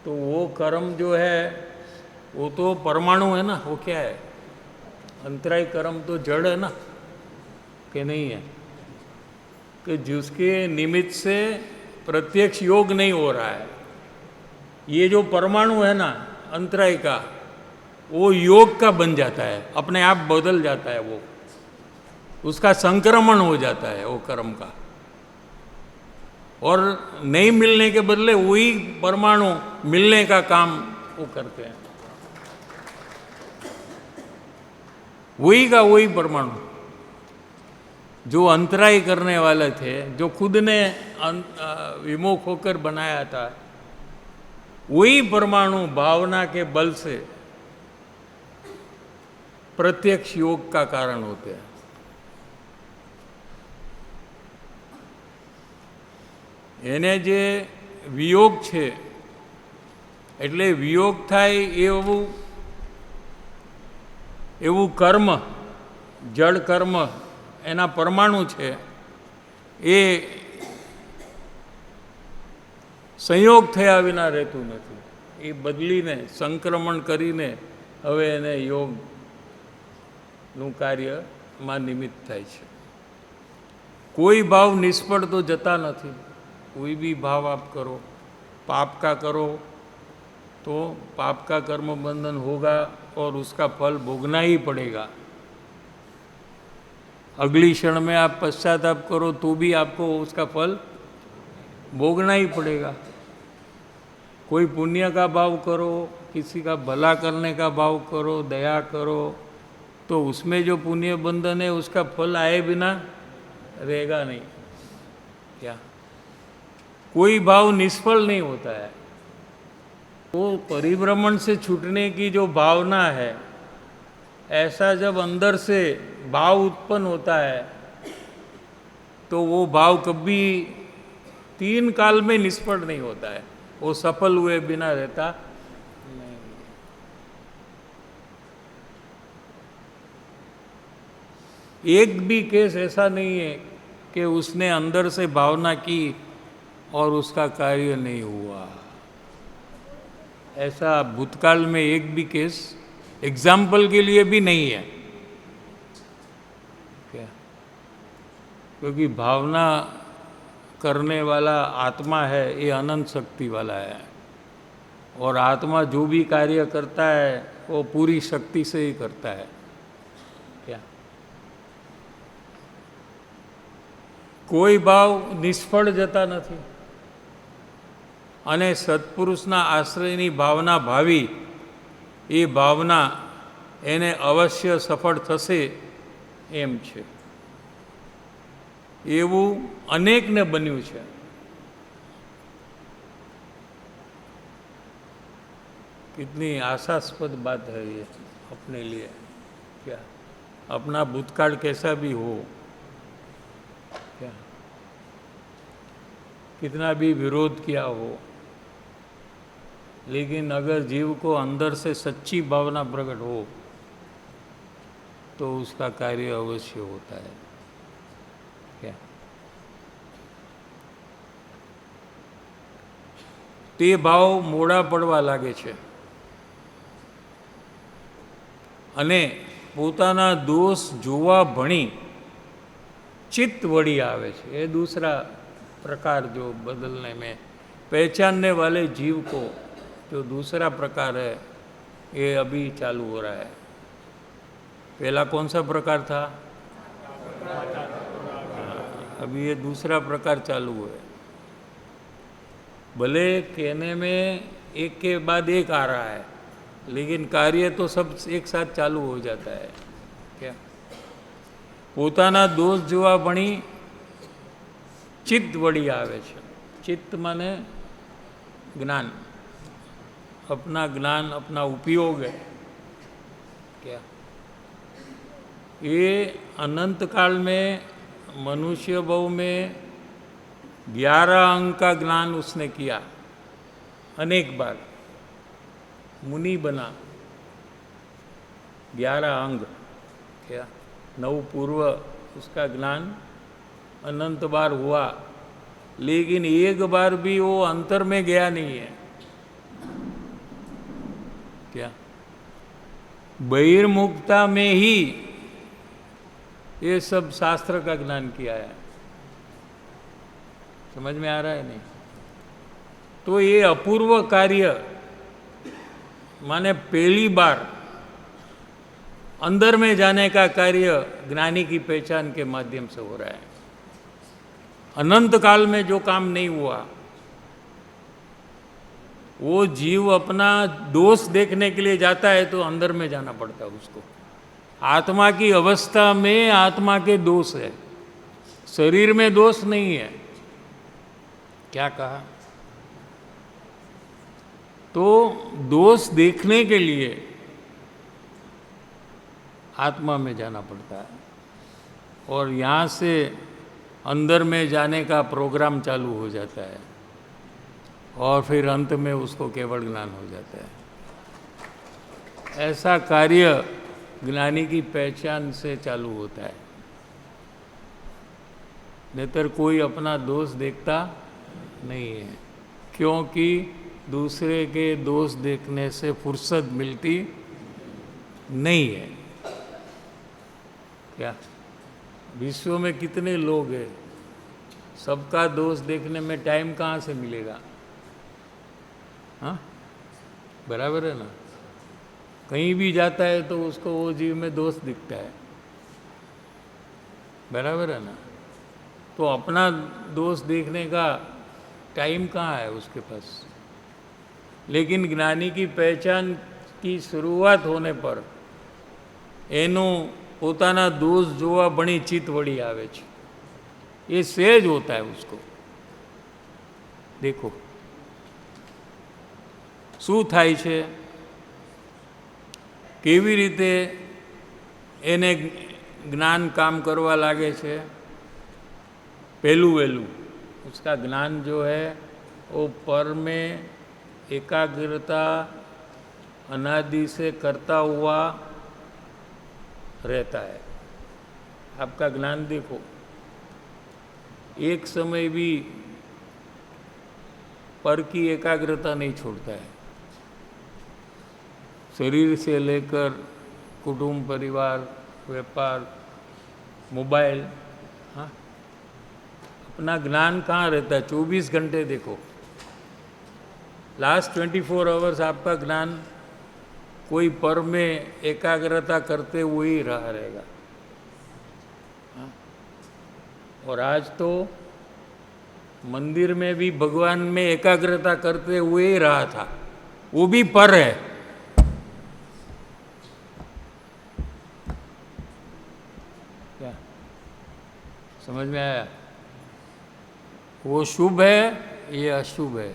तो वो कर्म जो है वो तो परमाणु है ना, वो क्या है? अंतराय कर्म तो जड़ है ना, कि नहीं है? कि जिसके निमित्त से प्रत्यक्ष योग नहीं हो रहा है। ये जो परमाणु है ना अंतराय का, वो योग का बन जाता है, अपने आप बदल जाता है, वो उसका संक्रमण हो जाता है वो कर्म का, और नहीं मिलने के बदले वही परमाणु मिलने का काम वो करते हैं। वही का वही परमाणु जो अंतराय करने वाले थे, जो खुद ने विमुख होकर बनाया था, वही परमाणु भावना के बल से प्रत्यक्ष योग का कारण होते हैं। એને જે વિયોગ છે, એટલે વિયોગ થાય એવું કર્મ, જળ કર્મ એના પરમાણુ છે, એ સંયોગ થયા વિના રહેતું નથી। એ બદલીને સંક્રમણ કરીને હવે એને યોગનું કાર્યમાં નિમિત્ત થાય છે। कोई भाव निष्फળ तो जता नहीं। कोई भी भाव आप करो, पाप का करो तो पाप का कर्म बंधन होगा और उसका फल भोगना ही पड़ेगा। अगली क्षण में आप पश्चाताप करो तो भी आपको उसका फल भोगना ही पड़ेगा। कोई पुण्य का भाव करो, किसी का भला करने का भाव करो, दया करो, तो उसमें जो पुण्य बंधन है उसका फल आए बिना रहेगा नहीं। क्या? कोई भाव निष्फल नहीं होता है। तो परिभ्रमण से छूटने की जो भावना है, ऐसा जब अंदर से भाव उत्पन्न होता है तो वो भाव कभी 3 काल में निष्फल नहीं होता है, वो सफल हुए बिना रहता नहीं। एक भी केस ऐसा नहीं है कि उसने अंदर से भावना की और उसका कार्य नहीं हुआ। ऐसा भूतकाल में एक भी केस एग्जाम्पल के लिए भी नहीं है। क्या? क्योंकि भावना करने वाला आत्मा है, ये अनंत शक्ति वाला है, और आत्मा जो भी कार्य करता है वो पूरी शक्ति से ही करता है। क्या? कोई भाव निष्फળ जता नहीं। અને સત્પુરુષના આશ્રયની ભાવના ભાવી એ ભાવના એને અવશ્ય સફળ થશે એમ છે। એવું અનેકને બન્યું છે। कितनी आशास्पद बात है ये अपने लिए। क्या? अपना भूतकाल कैसा भी हो, क्या कितना भी विरोध किया हो, लेकिन अगर जीव को अंदर से सच्ची भावना प्रकट हो तो उसका कार्य अवश्य होता है। क्या? ते भाव मोड़ा पड़वा लागे छे अने पोताना दोष जोवा भणी चित्त वड़ी आवे छे। ये दूसरा प्रकार जो बदलने में, पहचानने वाले जीव को जो दूसरा प्रकार है ये अभी चालू हो रहा है। पहला कौन सा प्रकार था? अभी ये दूसरा प्रकार चालू है। भले कहने में एक के बाद एक आ रहा है, लेकिन कार्य तो सब एक साथ चालू हो जाता है। क्या? પોતાના દોષ જોવા ભણી ચિત્ત વળી આવે છે। चित्त माने ज्ञान, अपना ज्ञान अपना उपयोग है। क्या? ये अनंत काल में मनुष्य भव में 11 अंग का ज्ञान उसने किया अनेक बार, मुनि बना। 11 अंग, क्या 9 पूर्व उसका ज्ञान अनंत बार हुआ, लेकिन एक बार भी वो अंतर में गया नहीं है। क्या? बहिर्मुखता में ही ये सब शास्त्र का ज्ञान किया है। समझ में आ रहा है नहीं? तो ये अपूर्व कार्य माने पहली बार अंदर में जाने का कार्य ज्ञानी की पहचान के माध्यम से हो रहा है। अनंत काल में जो काम नहीं हुआ, वो जीव अपना दोष देखने के लिए जाता है तो अंदर में जाना पड़ता है उसको। आत्मा की अवस्था में आत्मा के दोष है, शरीर में दोष नहीं है। क्या कहा? तो दोष देखने के लिए आत्मा में जाना पड़ता है, और यहाँ से अंदर में जाने का प्रोग्राम चालू हो जाता है, और फिर अंत में उसको केवल ज्ञान हो जाता है। ऐसा कार्य ज्ञानी की पहचान से चालू होता है। नेतर कोई अपना दोष देखता नहीं है, क्योंकि दूसरे के दोष देखने से फुर्सत मिलती नहीं है। क्या? विश्व में कितने लोग हैं, सबका दोष देखने में टाइम कहाँ से मिलेगा? हाँ, बराबर है ना? कहीं भी जाता है तो उसको वो जीव में दोष दिखता है, बराबर है ना? तो अपना दोष देखने का टाइम कहाँ है उसके पास? लेकिन ज्ञानी की पहचान की शुरुआत होने पर एनु પોતાના દોષ જોવા ભણી ચિત્ત વળી આવે છે। ये सहज होता है उसको। देखो શું થાય છે, કેવી રીતે એને જ્ઞાન કામ કરવા લાગે છે। पहलू वहलू उसका ज्ञान जो है वो पर में एकाग्रता अनादि से करता हुआ रहता है। आपका ज्ञान देखो, एक समय भी पर की एकाग्रता नहीं छोड़ता है। शरीर से लेकर कुटुंब, परिवार, व्यापार, मोबाइल, हाँ, अपना ज्ञान कहाँ रहता है? 24 घंटे देखो, लास्ट 24 आवर्स आपका ज्ञान कोई पर में एकाग्रता करते हुए ही रहा रहेगा। और आज तो मंदिर में भी भगवान में एकाग्रता करते हुए ही रहा था, वो भी पर है। क्या समझ में आया? वो शुभ है, ये अशुभ है।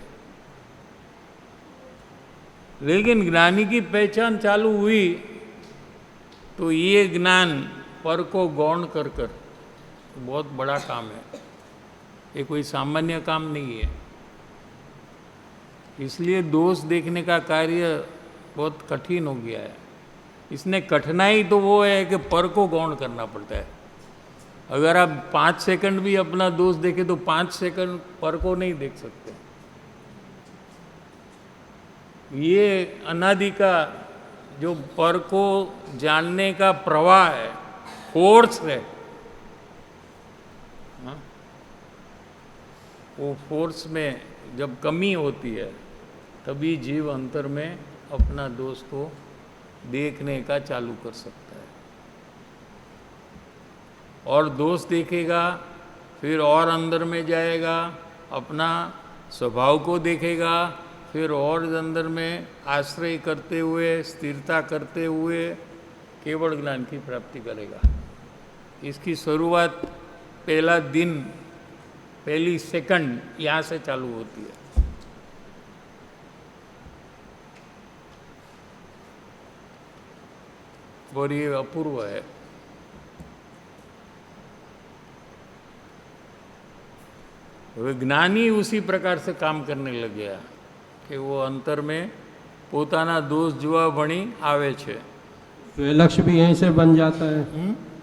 लेकिन ज्ञानी की पहचान चालू हुई तो ये ज्ञान पर को गौण कर कर बहुत बड़ा काम है, ये कोई सामान्य काम नहीं है। इसलिए दोष देखने का कार्य बहुत कठिन हो गया है। इसने कठिनाई तो वो है कि पर को गौण करना पड़ता है। अगर आप 5 सेकंड भी अपना दोष देखें तो 5 सेकंड पर को नहीं देख सकते। ये अनादि का जो पर को जानने का प्रवाह है, फोर्स है, हाँ? वो फोर्स में जब कमी होती है तभी जीव अंतर में अपना दोष को देखने का चालू कर सकता है। और दोष देखेगा, फिर और अंदर में जाएगा, अपना स्वभाव को देखेगा, फिर और अंदर में आश्रय करते हुए, स्थिरता करते हुए केवल ज्ञान की प्राप्ति करेगा। इसकी शुरुआत पहला दिन, पहली सेकंड यहाँ से चालू होती है। और ये अपूर्व है। विज्ञानी उसी प्रकार से काम करने लग गया कि वो अंतर में पोताना दोष जुआ भणी आवे छे। स्वलक्ष्य भी यहीं से बन जाता है।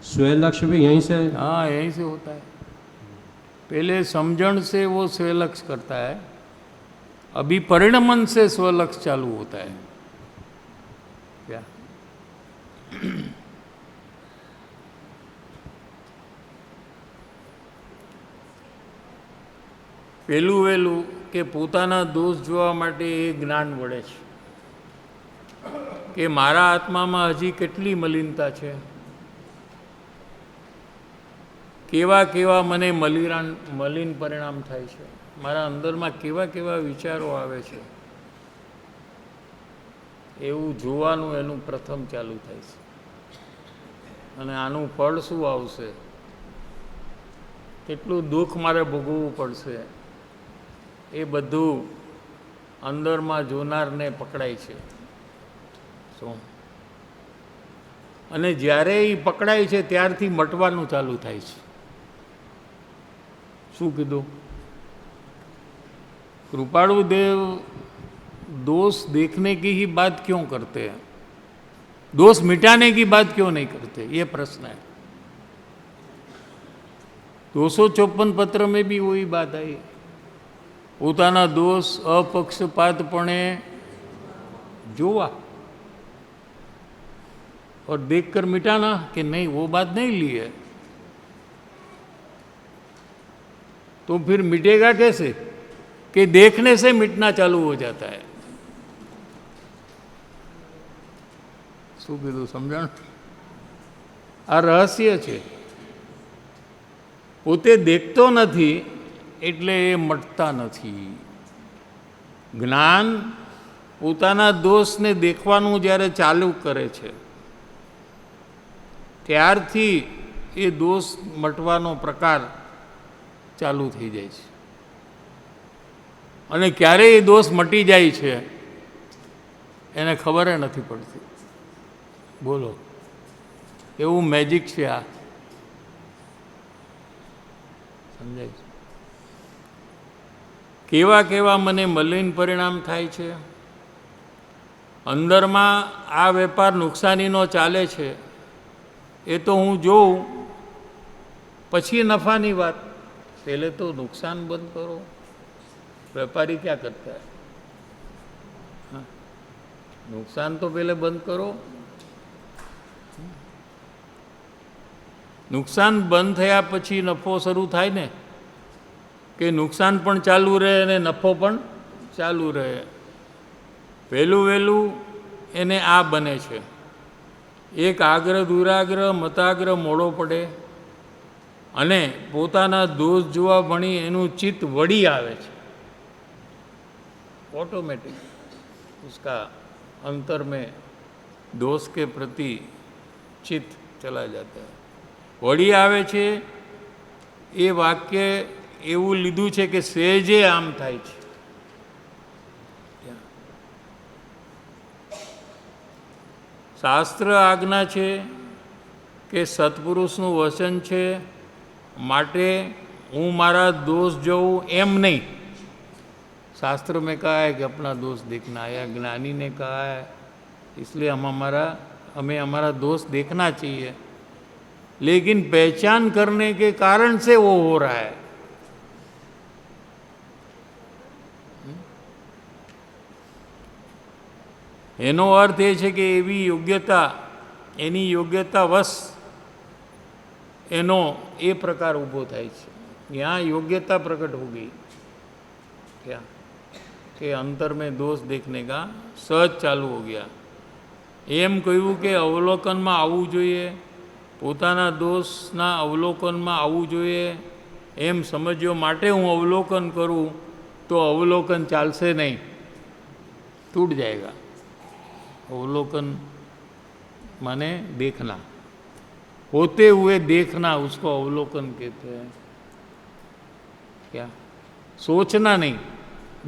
स्वलक्ष्य भी यहीं से। हाँ, यहीं से होता है। पहले समझण से वो स्वलक्ष्य करता है, अभी परिणमन से स्वलक्ष्य चालू होता है। क्या પહેલું વહેલું કે પોતાના દોષ જોવા માટે એ જ્ઞાન વળે છે કે મારા આત્મામાં હજી કેટલી મલિનતા છે, કેવા કેવા મને મલિન પરિણામ થાય છે, મારા અંદરમાં કેવા કેવા વિચારો આવે છે, એવું જોવાનું એનું પ્રથમ ચાલુ થાય છે। અને આનું ફળ શું આવશે, કેટલું દુઃખ મારે ભોગવવું પડશે, એ બધું અંદરમાં જોનારને પકડાય છે। શું? અને જ્યારે એ પકડાય છે ત્યારથી મટવાનું ચાલુ થાય છે। શું કીધું? कृपाणु देव दोष देखने की ही बात क्यों करते हैं, दोष मिटाने की बात क्यों नहीं करते, ये प्रश्न है। 254 पत्र में भी वही बात आई। પોતાના દોષ अपक्षपातपणे जोवा और देखकर मिटाना कि नहीं, वो बात नहीं ली है, तो फिर मिटेगा कैसे कि देखने से मिटना चालू हो जाता है। શું કીધું? સમજણ? આ રહસ્ય છે। પોતે દેખતો નથી એટલે એ મટતા નથી। જ્ઞાન પોતાના દોષને દેખવાનું જ્યારે ચાલુ કરે છે ત્યારથી એ દોષ મટવાનો પ્રકાર ચાલુ થઈ જાય છે। અને ક્યારે એ દોષ મટી જાય છે એને ખબર નથી પડતી। બોલો, એવું મેજિક છે આ, સમજાય છે? કેવા કેવા મને મલિન પરિણામ થાય છે, અંદરમાં આ વેપાર નુકસાનીનો ચાલે છે, એ તો હું જોઉં, પછી નફાની વાત। पहले तो नुकसान बंद करो। व्यापारी क्या करता है? हाँ, नुकसान तो पहले बंद करो। नुकसान बंद थया पछी नफो शरू थाय ने, कि नुकसान पण चालू रहे अने नफो पण चालू रहे। पहलू वहेलू एने आ बने छे, एक आग्रह दुराग्रह मताग्रह मोड़ो पड़े अने पोताना दोष जोवा भणी एनु चित्त वड़ी आवे छे। ऑटोमेटिक उसका अंतर में दोष के प्रति चित्त चला जाता है। वड़ी आवे छे ए वाक्य एवं लीधुं छे कि सहजे आम थाय छे। शास्त्र आज्ञा छे कि सत्पुरुषनुं वचन छे माटे हूँ मारा दोष जोऊं एम नहीं। शास्त्र में कहा है कि अपना दोष देखना है, या ज्ञानी ने कहा है, इसलिए हमें हमारा दोष देखना चाहिए। लेकिन पहचान करने के कारण से वो हो रहा है। एनो अर्थ ये है कि एवी योग्यता, एनी योग्यता वश एनो ए प्रकार ऊभो थाय छे। यहाँ योग्यता प्रकट हो गई। क्या कि अंतर में दोष देखने का सहज चालू हो गया। एम कह્યું કે અવલોકનમાં આવવું જોઈએ, પોતાના દોષના અવલોકનમાં આવવું જોઈએ એમ સમજ્યો માટે હું અવલોકન કરું તો અવલોકન ચાલશે નહીં, टूट जाएगा। अवलोकन माने देखना, होते हुए देखना, उसको अवलोकन कहते हैं। क्या? सोचना नहीं,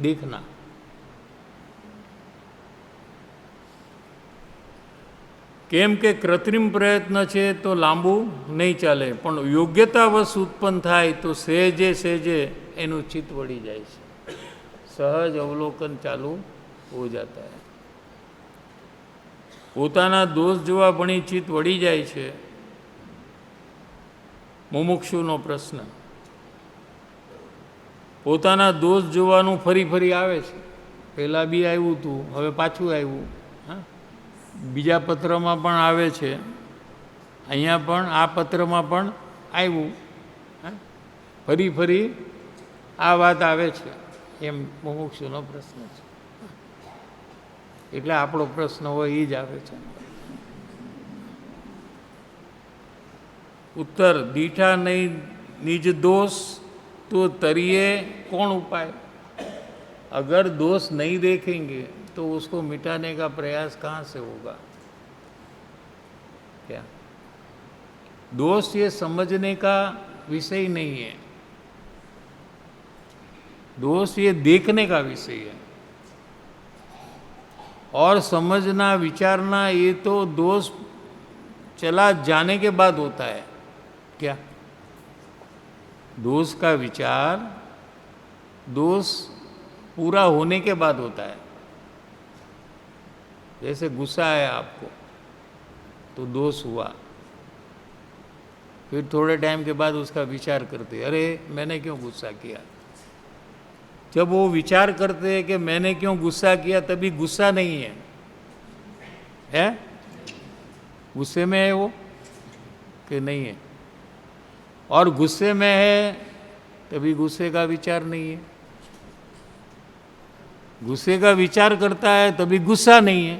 देखना। केम के कृत्रिम प्रयत्न छे तो लांबू नहीं चाले, पण योग्यतावश उत्पन्न थाय तो सहजे सहजे एनु चित्त वળી જાય છે, सहज अवलोकन चालू हो जाता है। પોતાના દોષ જોવા ભણી ચિત્ત વળી જાય છે, મુમુક્ષુનો પ્રશ્ન। પોતાના દોષ જોવાનું ફરી ફરી આવે છે, પહેલાં બી આવ્યું હતું, હવે પાછું આવ્યું। હા, બીજા પત્રમાં પણ આવે છે, અહીંયા પણ આ પત્રમાં પણ આવ્યું। હા, ફરી ફરી આ વાત આવે છે, એમ મુમુક્ષુનો પ્રશ્ન છે। એટલે આપણો પ્રશ્ન હોય એ જ આવે છે। उत्तर दीठा नहीं निज दोष तो तरिए कौन उपाय। अगर दोष नहीं देखेंगे तो उसको मिटाने का प्रयास कहाँ से होगा। क्या? दोष ये समझने का विषय नहीं है, दोष ये देखने का विषय है। और समझना विचारना ये तो दोष चला जाने के बाद होता है। क्या? दोष का विचार दोष पूरा होने के बाद होता है। जैसे गुस्सा आया आपको तो दोष हुआ, फिर थोड़े टाइम के बाद उसका विचार करते, अरे मैंने क्यों गुस्सा किया। जब वो विचार करते हैं कि मैंने क्यों गुस्सा किया, तभी गुस्सा नहीं है, है? गुस्से में है वो कि नहीं है। और गुस्से में है तभी गुस्से का विचार नहीं है, गुस्से का विचार करता है तभी गुस्सा नहीं है।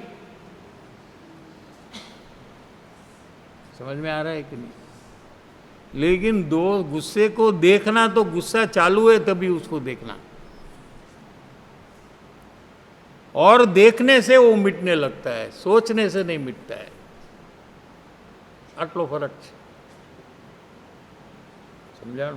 समझ में आ रहा है कि नहीं? लेकिन दो गुस्से को देखना तो गुस्सा चालू है तभी उसको देखना, और देखने से वो मिटने लगता है, सोचने से नहीं मिटता है। आटलो फर्क है, समझा?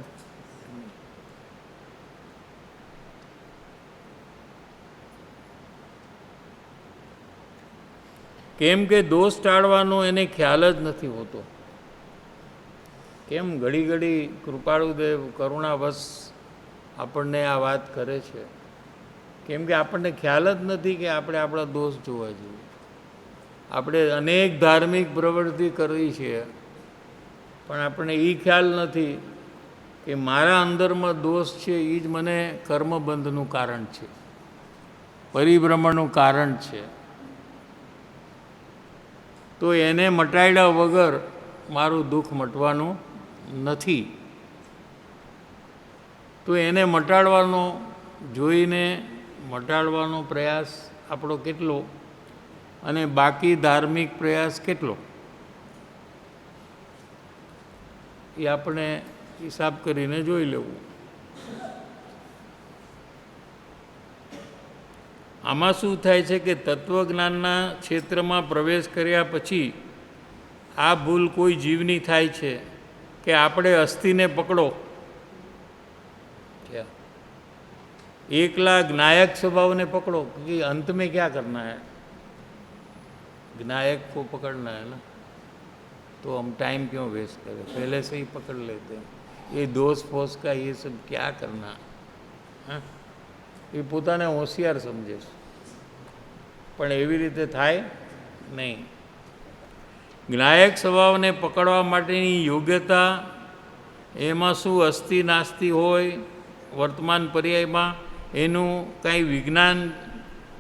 केम के दोष टाळवानो एने ख्याल ज नथी होतो। केम घड़ी घड़ी कृपाळुदेव करुणावश આપણને આ વાત કરે છે, કેમ કે આપણને ખ્યાલ જ નથી કે આપણે આપણા દોષ જોવા જોઈએ। આપણે અનેક ધાર્મિક પ્રવૃત્તિ કરી છે, પણ આપણને એ ખ્યાલ નથી કે મારા અંદરમાં દોષ છે, એ જ મને કર્મબંધનું કારણ છે, પરિભ્રમણનું કારણ છે। તો એને મટાડ્યા વગર મારું દુઃખ મટવાનું નથી। તો એને મટાડવાનો જોઈને મટાડવાનો પ્રયાસ આપણો કેટલો અને બાકી ધાર્મિક પ્રયાસ કેટલો એ આપણે હિસાબ કરીને જોઈ લેવું। આમાં શું થાય છે કે તત્વજ્ઞાનના ક્ષેત્રમાં પ્રવેશ કર્યા પછી આ ભૂલ કોઈ જીવની થાય છે કે આપણે અસ્થિને પકડો, एकला ज्ञायक स्वभाव ने पकड़ो, क्योंकि अंत में क्या करना है, ज्ञायक को पकड़ना है ना। तो हम टाइम क्यों वेस्ट करें, पहले से ही पकड़ लेते हैं। ये दोष फोष का ये सब क्या करना है, ये पोताने होशियार समझे पण एवी रीते थाय नहीं। ज्ञायक स्वभाव ने पकड़वा माटेनी योग्यता एमां शुं अस्ति नास्ति होय, वर्तमान पर्याय में एनु कई विज्ञान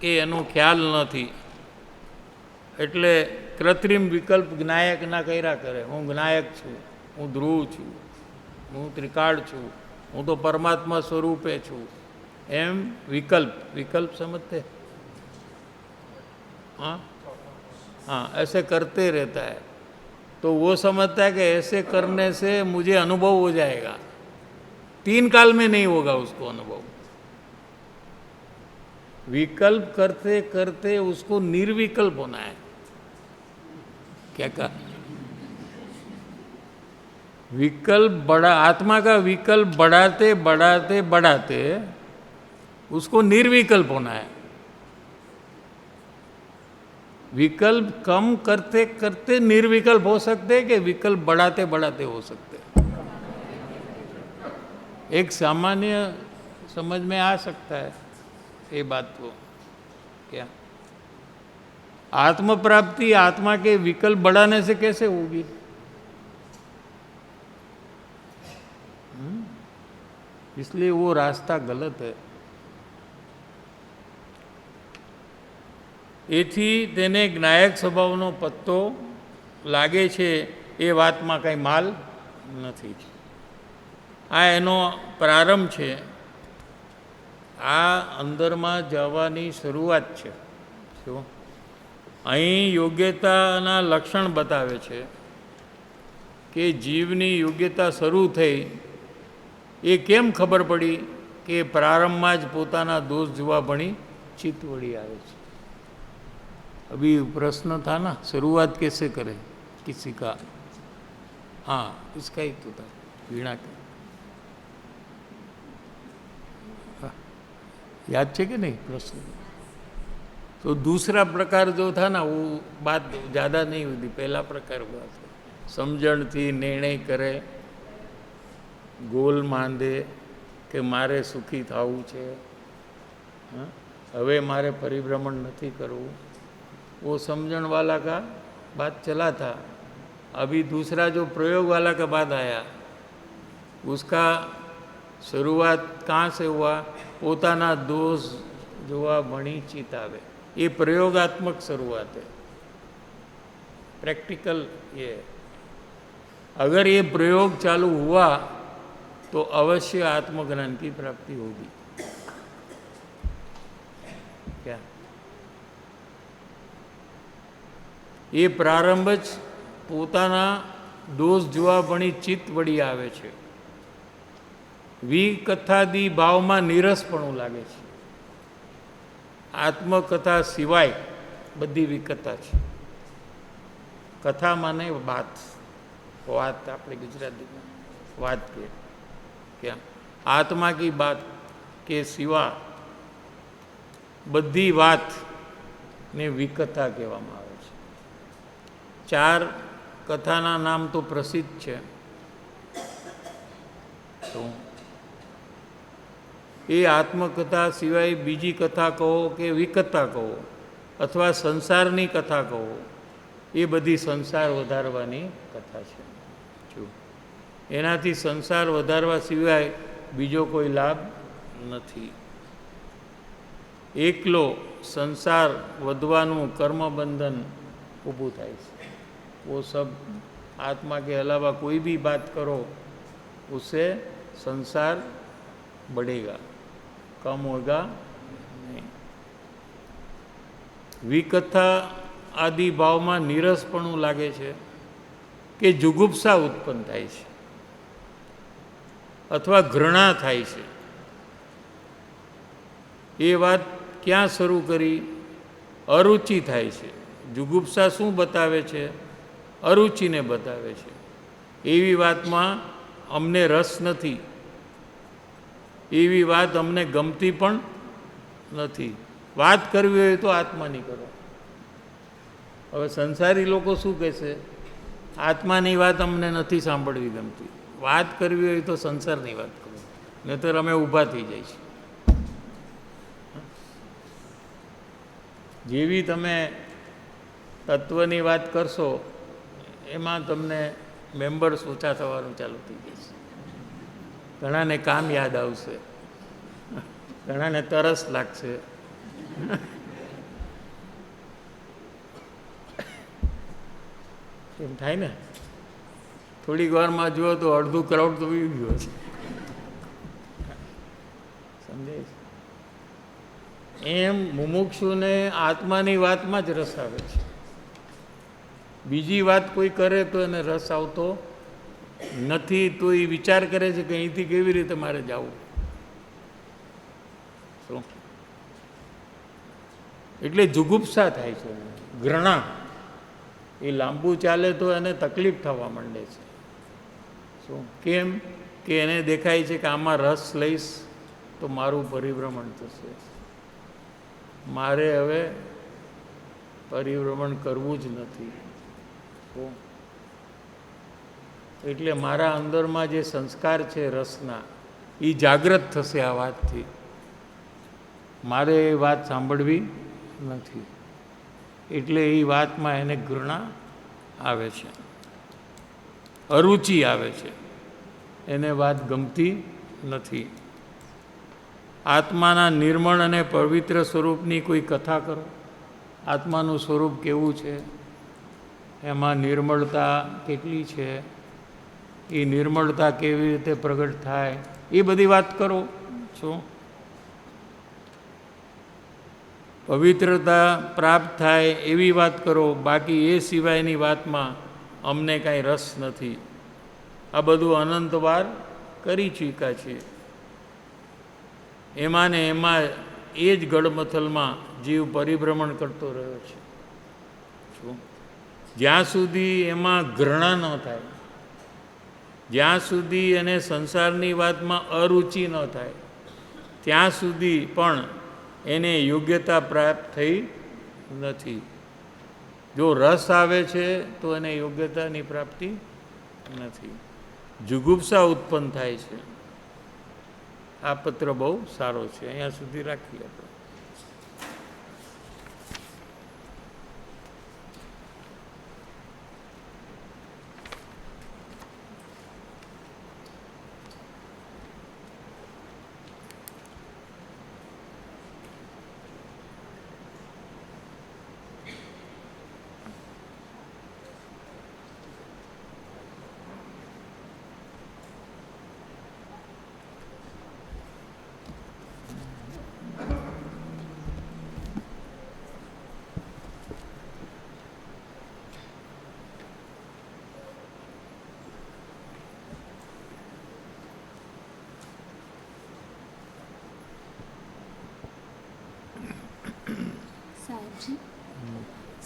के एनो ख्याल नहीं, एटले कृत्रिम विकल्प ज्ञायक ना कर्या करे। हूँ ज्ञायक छूँ, हूँ ध्रुव छूँ, हूँ त्रिकाल छूँ, हूँ तो परमात्मा स्वरूपे छूँ, एम विकल्प, विकल्प समझते? हाँ हाँ, ऐसे करते रहता है तो वो समझता है कि ऐसे करने से मुझे अनुभव हो जाएगा। 3 काल में नहीं होगा उसको अनुभव। विकल्प करते करते उसको निर्विकल्प होना है। क्या कहा? विकल्प बढ़ा, आत्मा का विकल्प बढ़ाते बढ़ाते बढ़ाते उसको निर्विकल्प होना है। विकल्प कम करते करते निर्विकल्प हो सकते कि विकल्प बढ़ाते बढ़ाते हो सकते? एक सामान्य समझ में आ सकता है ये बात को। क्या आत्म प्राप्ति आत्मा के विकल्प बढ़ाने से कैसे होगी? इसलिए वो रास्ता गलत है। એથી તેને જ્ઞાયક સ્વભાવનો પત્તો લાગે છે એ વાતમાં કંઈ માલ નથી। આ એનો પ્રારંભ છે, આ અંદરમાં જવાની શરૂઆત છે। શું અહીં યોગ્યતાના લક્ષણ બતાવે છે કે જીવની યોગ્યતા શરૂ થઈ એ કેમ ખબર પડી કે પ્રારંભમાં જ પોતાના દોષ જોવા ભણી ચિત્ત વળી આવે છે। अभी प्रश्न था ना, शुरुआत कैसे करें किसी का? हाँ, इसका ही तो था, वीणा का। याद है कि नहीं प्रश्न? तो दूसरा प्रकार जो था ना वो बात ज़्यादा नहीं हुई थी। पहला प्रकार हुआ था समझण थी निर्णय करे, गोल मांदे कि मारे सुखी थावू छे, हवे मारे परिभ्रमण नहीं करवू, वो समझण वाला का बात चला था। अभी दूसरा जो प्रयोग वाला का बात आया, उसका शुरुआत कहाँ से हुआ? पोताना दोष जोवा भणी चित आवे, ये प्रयोगात्मक शुरुआत है, प्रैक्टिकल ये। अगर ये प्रयोग चालू हुआ तो अवश्य आत्मज्ञान की प्राप्ति होगी। क्या ये प्रारंभ ज पोताना दोष जोवा भणी चित्त वળી આવે છે। વિકથાદી ભાવમાં નીરસપણું લાગે છે। આત્મકથા સિવાય બધી વિકથા છે। કથા માને વાત, વાત આપણે ગુજરાતીમાં વાત કે क्या आत्मा की बात के सिवा बधी बात ने विकथा कहेवामां आवे छे। 4 कथाना नाम तो प्रसिद्ध है। तो ये आत्मकथा सिवाय बीजी कथा कहो कि विकथा कहो अथवा संसारनी कथा कहो, ये बधी संसार वधारवानी कथा है। जो एनाथी संसार वधारवा सिवाय बीजो कोई लाभ नहीं। एकलो संसार वधवानुं कर्मबंधन ऊभुं थाय छे। वो सब आत्मा के अलावा कोई भी बात करो उससे संसार बढ़ेगा, कम होगा नहीं। विकथा आदि भाव में नीरसपणुं लागे छे कि जुगुप्सा उत्पन्न थाय छे अथवा घृणा थाय छे। ये बात क्या शुरू करी? अरुचि थाय छे। जुगुप्सा शुं बतावे छे? अरुचि ने बतावे छे। एवी बात में अमने रस नहीं, एवी बात अमने गमती पण नहीं। बात करवी होय तो आत्मानी करो। हवे संसारी लोको शुं कहेशे? आत्मानी बात अमने नहीं सांभळवी गमती, बात करवी होय तो संसारनी बात करो, नहीतर अमे ऊभा थई जईशुं। जेवी तमे तत्वनी बात करशो एमां तमने मेम्बर्स ओछा थवानुं चालू थई जशे। घणाने काम याद आवशे, घणाने तरस लागशे। एम थाय ने थोड़ी वार में जुओ तो अर्धुं क्राउड तो वी गयो छे। समझे? એમ મુમુક્ષુને આત્માની વાતમાં જ રસ આવે છે. બીજી વાત કોઈ કરે તો એને રસ આવતો નથી. તો એ વિચાર કરે છે કે અહીંથી કેવી રીતે મારે જવું. શું એટલે જુગુપ્સા થાય છે, ઘૃણા. એ લાંબુ ચાલે તો એને તકલીફ થવા માંડે છે. શું કેમ કે એને દેખાય છે કે આમાં રસ લઈશ તો મારું પરિભ્રમણ થશે. મારે હવે પરિભ્રમણ કરવું જ નથી. એટલે મારા અંદરમાં જે સંસ્કાર છે રસના, એ જાગૃત થશે આ વાતથી. મારે એ વાત સાંભળવી નથી. એટલે એ વાતમાં એને ઘૃણા આવે છે, અરુચિ આવે છે, એને વાત ગમતી નથી. આત્માના નિર્મળ અને પવિત્ર સ્વરૂપની કોઈ કથા કરો. આત્માનું સ્વરૂપ કેવું છે, એમાં નિર્મળતા કેટલી છે, એ નિર્મળતા કેવી રીતે પ્રગટ થાય, એ બધી વાત કરો. શું પવિત્રતા પ્રાપ્ત થાય એવી વાત કરો. બાકી એ સિવાયની વાતમાં અમને કાંઈ રસ નથી. આ બધું અનંત વાર કરી ચૂક્યા છીએ. એમાં ને એમાં એ જ ગડમથલમાં જીવ પરિભ્રમણ કરતો રહ્યો છે. શું જ્યાં સુધી એમાં ઘૃણા ન થાય, જ્યાં સુધી એને સંસારની વાતમાં અરુચિ ન થાય, ત્યાં સુધી પણ એને યોગ્યતા પ્રાપ્ત થઈ નથી. જો રસ આવે છે તો એને યોગ્યતાની પ્રાપ્તિ નથી. જુગુપ્સા ઉત્પન્ન થાય છે. આ પત્ર બહુ સારો છે. અહીંયા સુધી રાખીએ આપણે.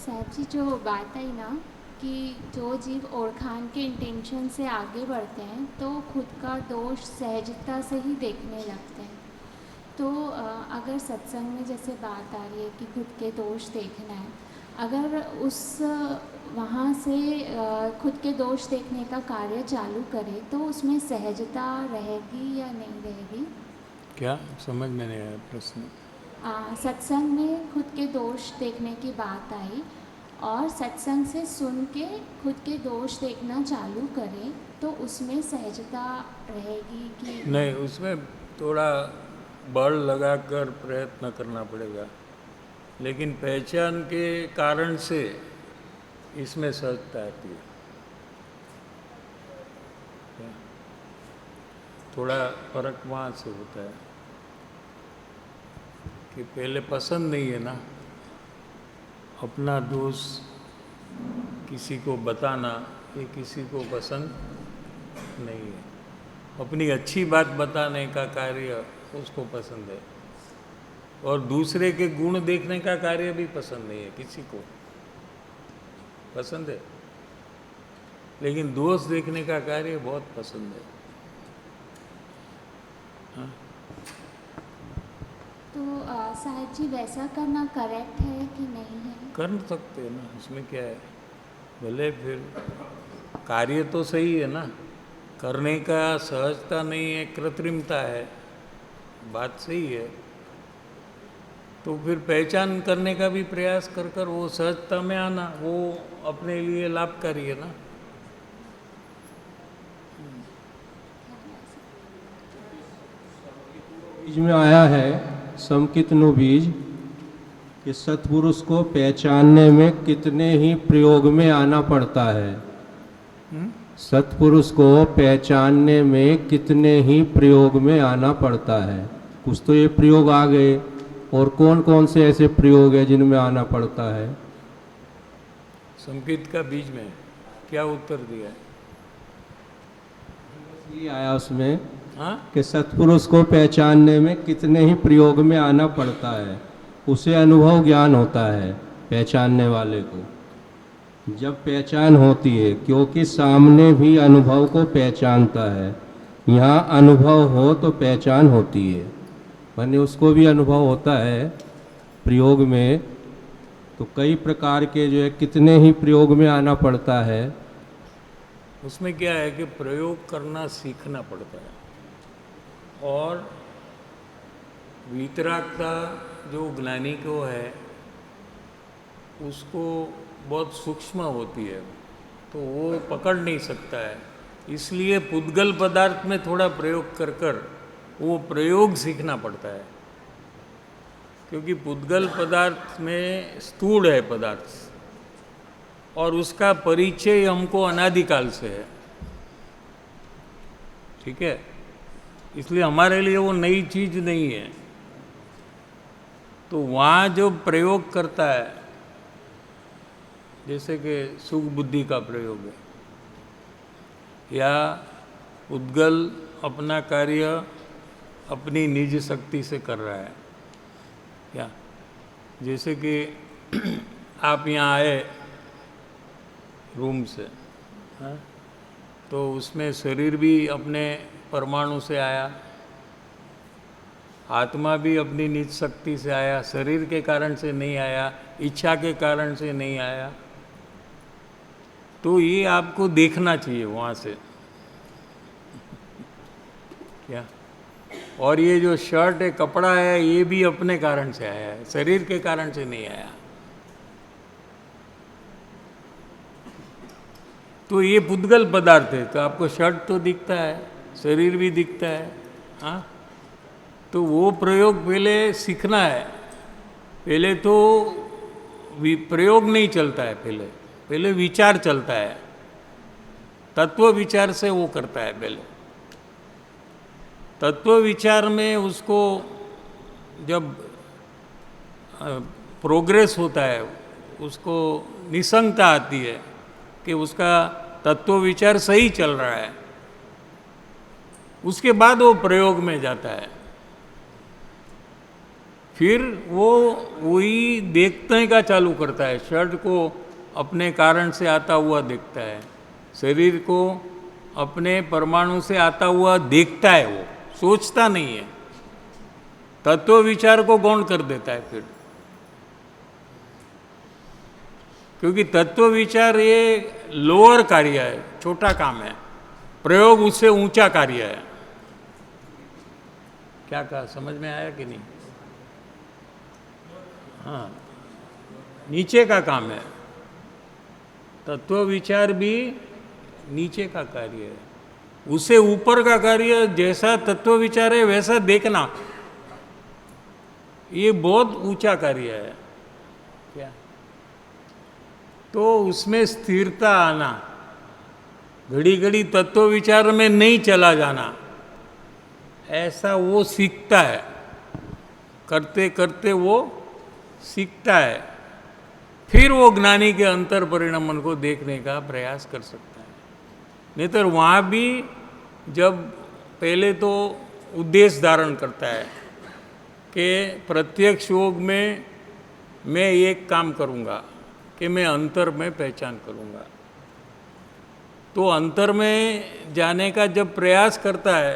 साहब जी जो बात आई ना कि जो जीव ओरखान के इंटेंशन से आगे बढ़ते हैं तो खुद का दोष सहजता से ही देखने लगते हैं. तो अगर सत्संग में जैसे बात आ रही है कि खुद के दोष देखना है, अगर उस वहाँ से खुद के दोष देखने का कार्य चालू करें तो उसमें सहजता रहेगी या नहीं रहेगी? क्या समझ में नहीं आया प्रश्न? सत्संग में खुद के दोष देखने की बात आई और सत्संग से सुन के खुद के दोष देखना चालू करें तो उसमें सहजता रहेगी कि नहीं? उसमें थोड़ा बल लगाकर प्रयत्न करना पड़ेगा, लेकिन पहचान के कारण से इसमें सहजता आती है. थोड़ा फर्क वहाँ से होता है कि पहले पसंद नहीं है ना अपना दोष किसी को बताना, ये किसी को पसंद नहीं है. अपनी अच्छी बात बताने का कार्य उसको पसंद है और दूसरे के गुण देखने का कार्य भी पसंद नहीं है. किसी को पसंद है, लेकिन दोष देखने का कार्य बहुत पसंद है. हाँ? तो साहब जी वैसा करना करेक्ट है कि नहीं है? कर सकते हैं ना, इसमें क्या है. भले फिर कार्य तो सही है ना, करने का सहजता नहीं है, कृत्रिमता है, बात सही है. तो फिर पहचान करने का भी प्रयास कर कर वो सहजता में आना, वो अपने लिए लाभकारी है ना. बीज में आया है समकितनु बीज कि सत्पुरुष को पहचानने में कितने ही प्रयोग में आना पड़ता है. सत्पुरुष को पहचानने में कितने ही प्रयोग में आना पड़ता है. कुछ तो ये प्रयोग आ गए और कौन कौन से ऐसे प्रयोग है जिनमें आना पड़ता है? संकेत का बीज में क्या उत्तर दिया है? ये आया उसमें हाँ, कि सत्पुरुष को पहचानने में कितने ही प्रयोग में आना पड़ता है, उसे अनुभव ज्ञान होता है पहचानने वाले को। जब पहचान होती है, क्योंकि सामने भी अनुभव को पहचानता है, यहाँ अनुभव हो तो पहचान होती है, माने उसको भी अनुभव होता है प्रयोग में। तो कई प्रकार के जो है कितने ही प्रयोग में आना पड़ता है। उसमें क्या है कि प्रयोग करना सीखना पड़ता है, और वीतरागता जो ज्ञानी को है उसको बहुत सूक्ष्म होती है, तो वो पकड़ नहीं सकता है। इसलिए पुद्गल पदार्थ में थोड़ा प्रयोग कर कर वो प्रयोग सीखना पड़ता है, क्योंकि पुद्गल पदार्थ में स्थूल है पदार्थ, और उसका परिचय हमको अनादिकाल से है, ठीक है। इसलिए हमारे लिए वो नई चीज नहीं है। तो वहाँ जो प्रयोग करता है, जैसे कि सुख बुद्धि का प्रयोग है, या उद्गल अपना कार्य अपनी निज शक्ति से कर रहा है, या जैसे कि आप यहाँ आए रूम से, हाँ, तो उसमें शरीर भी अपने परमाणु से आया, आत्मा भी अपनी निज शक्ति से आया, शरीर के कारण से नहीं आया, इच्छा के कारण से नहीं आया। तो ये आपको देखना चाहिए वहाँ से क्या। और ये जो शर्ट है, कपड़ा है, ये भी अपने कारण से आया है, शरीर के कारण से नहीं आया। तो ये पुद्गल पदार्थ है, तो आपको शर्ट तो दिखता है, शरीर भी दिखता है, हाँ। तो वो प्रयोग पहले सीखना है। पहले तो प्रयोग नहीं चलता है, पहले विचार चलता है, तत्व विचार से वो करता है। पहले तत्व विचार में उसको जब प्रोग्रेस होता है, उसको निसंगता आती है कि उसका तत्व विचार सही चल रहा है, उसके बाद वो प्रयोग में जाता है। फिर वो वही देखने का चालू करता है, शर्ट को अपने कारण से आता हुआ देखता है, शरीर को अपने परमाणु से आता हुआ देखता है, वो सोचता नहीं है, तत्व विचार को गौण कर देता है फिर। क्योंकि तत्व विचार ये लोअर कार्य है, छोटा काम है, प्रयोग उससे ऊंचा कार्य है। क्या कहा, समझ में आया कि नहीं? हाँ, नीचे का काम है, तत्व विचार भी नीचे का कार्य है, उससे ऊपर का कार्य जैसा तत्व विचार है वैसा देखना, ये बहुत ऊंचा कार्य है। क्या? तो उसमें स्थिरता आना, घड़ी घड़ी तत्व विचार में नहीं चला जाना, ऐसा वो सीखता है, करते करते वो सीखता है। फिर वो ज्ञानी के अंतर परिणमन को देखने का प्रयास कर सकता है। नहीं तो वहाँ भी जब पहले तो उद्देश्य धारण करता है कि प्रत्यक्ष योग में मैं एक काम करूँगा कि मैं अंतर में पहचान करूँगा, तो अंतर में जाने का जब प्रयास करता है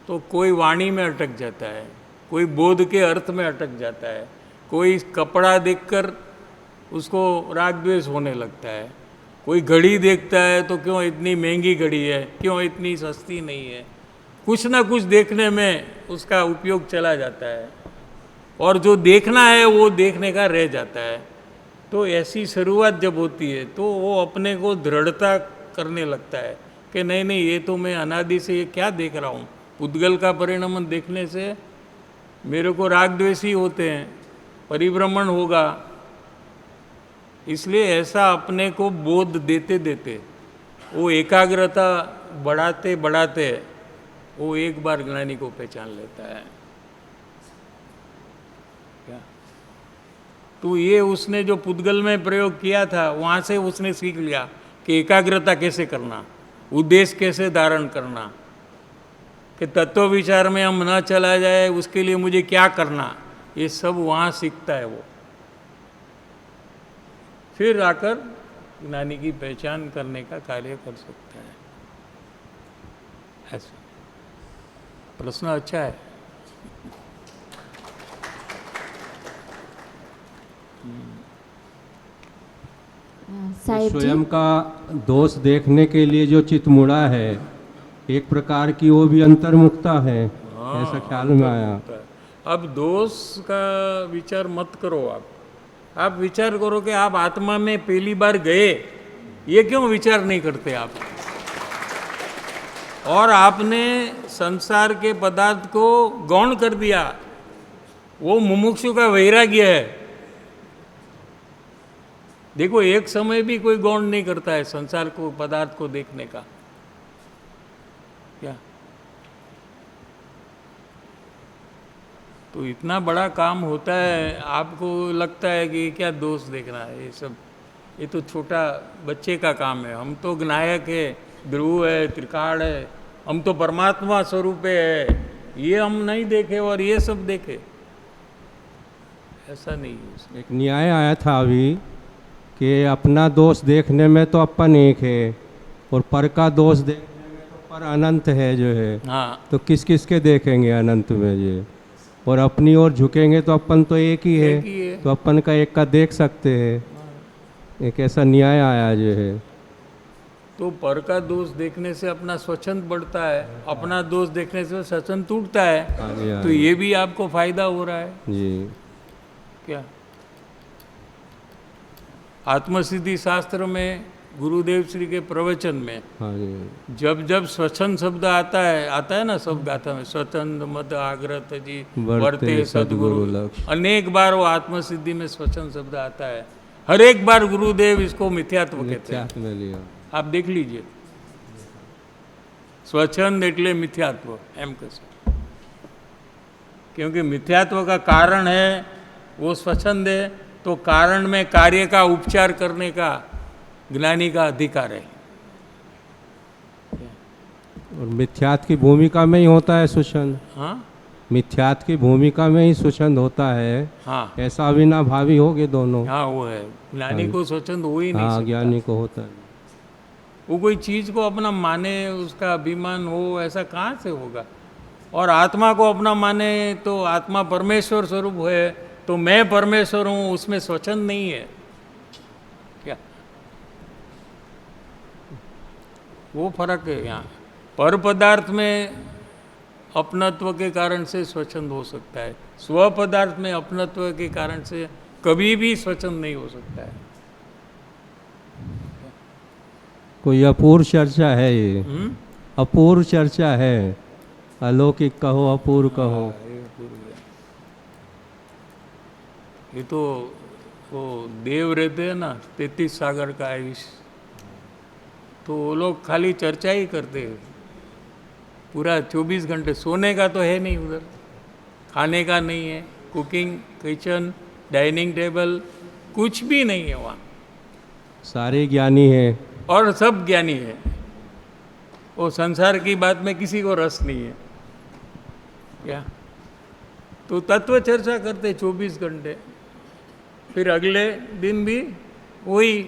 तो कोई वाणी में अटक जाता है, कोई बोध के अर्थ में अटक जाता है, कोई कपड़ा देखकर उसको राग द्वेष होने लगता है, कोई घड़ी देखता है तो क्यों इतनी महंगी घड़ी है, क्यों इतनी सस्ती नहीं है, कुछ ना कुछ देखने में उसका उपयोग चला जाता है, और जो देखना है वो देखने का रह जाता है। तो ऐसी शुरुआत जब होती है तो वो अपने को दृढ़ता करने लगता है कि नहीं नहीं, ये तो मैं अनादि से ये क्या देख रहा हूँ, पुद्गल का परिणमन देखने से मेरे को राग द्वेष ही होते हैं, परिभ्रमण होगा। इसलिए ऐसा अपने को बोध देते देते वो एकाग्रता बढ़ाते बढ़ाते वो एक बार ज्ञानी को पहचान लेता है। तो ये उसने जो पुद्गल में प्रयोग किया था वहाँ से उसने सीख लिया कि एकाग्रता कैसे करना, उद्देश्य कैसे धारण करना, कि तत्व विचार में हम न चला जाए उसके लिए मुझे क्या करना, ये सब वहाँ सीखता है वो। फिर आकर ज्ञानी की पहचान करने का कार्य कर सकता है। ऐसा प्रश्न अच्छा है। साहिब जी, स्वयं का दोष देखने के लिए जो चित मुड़ा है, एक प्रकार की वो भी अंतर्मुखता है, ऐसा ख्याल में आया। अब दोष का विचार मत करो। आप विचार करो कि आप आत्मा में पहली बार गए, ये क्यों विचार नहीं करते आप? और आपने संसार के पदार्थ को गौण कर दिया, वो मुमुक्षु का वैराग्य है। देखो, एक समय भी कोई गौण नहीं करता है संसार को, पदार्थ को देखने का। क्या तो इतना बड़ा काम होता है, आपको लगता है कि क्या दोष देखना है? ये सब, ये तो छोटा बच्चे का काम है। हम तो ज्ञायक है, ध्रुव है, त्रिकाल है, हम तो परमात्मा स्वरूप है, ये हम नहीं देखे और ये सब देखे, ऐसा नहीं है। एक न्याय आया था अभी कि अपना दोष देखने में तो अपन एक है, और पर का दोष देखने में तो पर अनंत है जो है। हाँ, तो किस किस के देखेंगे अनंत में ये, और अपनी ओर झुकेंगे तो अपन तो एक ही है, एक ही है। तो अपन का एक का देख सकते हैं। एक ऐसा न्याय आया जो है। तो पर का दोष देखने से अपना स्वच्छंद बढ़ता है, अपना दोष देखने से स्वच्छंद टूटता है। हाँ जी, हाँ तो जी। ये भी आपको फायदा हो रहा है। जी, क्या आत्मसिद्धि शास्त्र में गुरुदेव श्री के प्रवचन में हाँ जी, जब जब स्वच्छंद शब्द आता है ना, सब गाथा में स्वच्छंद मत आग्रत जी वर्ते सदगुरु लक्ष्य। अनेक बार वो आत्मसिद्धि में स्वच्छंद शब्द आता है। हर एक बार गुरुदेव इसको मिथ्यात्व कहते हैं। मिथ्यात्व में लिया। आप देख लीजिए, स्वच्छंद એટલે મિથ્યાત્વ એમ કહેશે, क्योंकि मिथ्यात्व का कारण है वो स्वच्छंद है, तो कारण में कार्य का उपचार करने का ज्ञानी का अधिकार है। और मिथ्यात्व की भूमिका में ही होता है सुषंद। हाँ मिथ्यात्व की भूमिका में ही सुषंद होता है। हाँ ऐसा अविनाभावी हो गए दोनों। हाँ, वो है। ज्ञानी को स्वच्छंद हो ही नहीं हाँ, सकता। ज्ञानी को होता है। वो कोई चीज़ को अपना माने, उसका अभिमान हो, ऐसा कहाँ से होगा? और आत्मा को अपना माने तो आत्मा परमेश्वर स्वरूप है, तो मैं परमेश्वर हूँ, उसमें स्वच्छंद नहीं है क्या? वो फर्क है यहाँ। पर पदार्थ में अपनत्व के कारण से स्वच्छंद हो सकता है, स्व पदार्थ में अपनत्व के कारण से कभी भी स्वच्छंद नहीं हो सकता है। कोई अपूर्व चर्चा है ये। अपूर्व चर्चा है। अलौकिक कहो, अपूर्व कहो। ये तो वो देव रहते हैं ना, 33 सागर का आयुष, तो वो लोग खाली चर्चा ही करते हैं पूरा 24 घंटे। सोने का तो है नहीं उधर, खाने का नहीं है, कुकिंग, किचन, डाइनिंग टेबल, कुछ भी नहीं है वहाँ। सारे ज्ञानी हैं। और सब ज्ञानी है। वो संसार की बात में किसी को रस नहीं है क्या? तो तत्व चर्चा करते 24 घंटे, फिर अगले दिन भी वही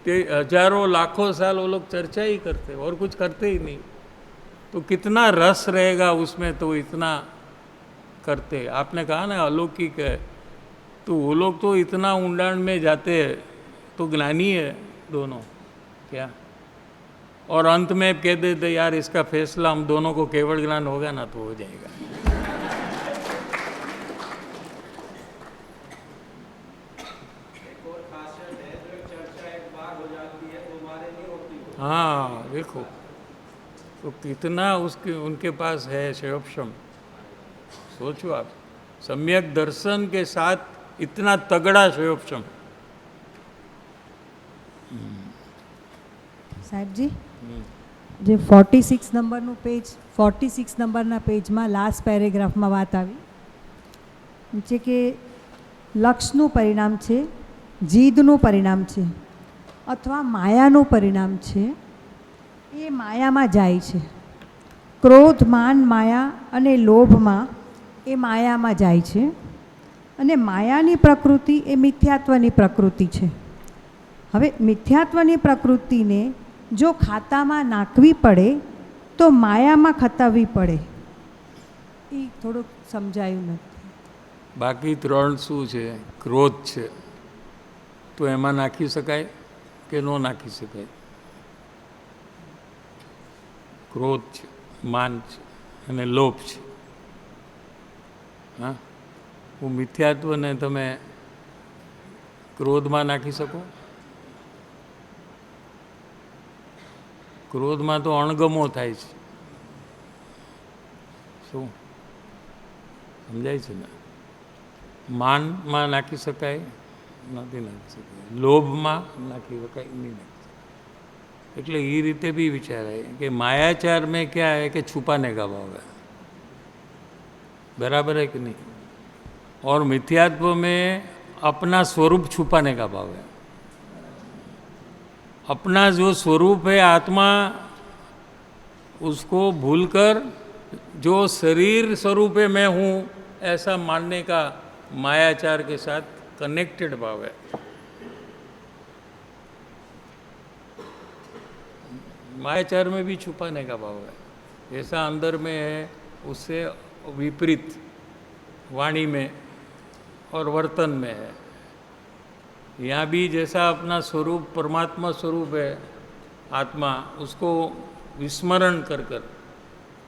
हजारों लाखों साल वो लोग चर्चा ही करते, और कुछ करते ही नहीं। तो कितना रस रहेगा उसमें, तो इतना करते। आपने कहा ना अलौकिक है, तो वो लोग तो इतना ऊंडाण में जाते हैं, तो ज्ञानी है दोनों क्या? और अंत में कह देते यार इसका फैसला हम दोनों को केवल ज्ञान होगा ना तो हो जाएगा। हाँ देखो, तो कितना उसके उनके पास है शयोपशम। सोचो आप, सम्यक दर्शन के साथ इतना तगड़ा शयोपशम। સાહેબજી, જે 46 નંબરનું પેજ, 46 નંબરના પેજમાં લાસ્ટ પેરેગ્રાફમાં વાત આવી છે કે લક્ષનું પરિણામ છે, જીદનું પરિણામ છે અથવા માયાનું પરિણામ છે, એ માયામાં જાય છે. ક્રોધ, માન, માયા અને લોભમાં એ માયામાં જાય છે. અને માયાની પ્રકૃતિ એ મિથ્યાત્વની પ્રકૃતિ છે. હવે મિથ્યાત્વની પ્રકૃતિને જો ખાતામાં નાખવી પડે તો માયામાં ખતાવવી પડે. એ થોડુંક સમજાયું નથી. બાકી ત્રણ શું છે? ક્રોધ છે, તો એમાં નાખી શકાય કે ન નાખી શકાય? ક્રોધ છે, માન છે અને લોભ છે. હા, હું મિથ્યાત્વને તમે ક્રોધમાં નાખી શકો? ક્રોધમાં તો અણગમો થાય છે. શું સમજાય છે ને? માનમાં નાખી શકાય? નથી નાખી શકાય. લોભમાં નાખી શકાય? નહીં નાખી શકાય. એટલે એ રીતે भी विचाराए कि मायाचार में क्या है कि छुपाने का भाव है, बराबर है कि नहीं? और मिथ्यात्व में अपना स्वरूप छुपाने का भाव है. अपना जो स्वरूप है आत्मा, उसको भूलकर जो शरीर स्वरूप है मैं हूँ ऐसा मानने का मायाचार के साथ कनेक्टेड भाव है. मायाचार में भी छुपाने का भाव है. ऐसा अंदर में है, उससे विपरीत वाणी में और वर्तन में है. यहाँ भी जैसा अपना स्वरूप परमात्मा स्वरूप है आत्मा, उसको विस्मरण कर कर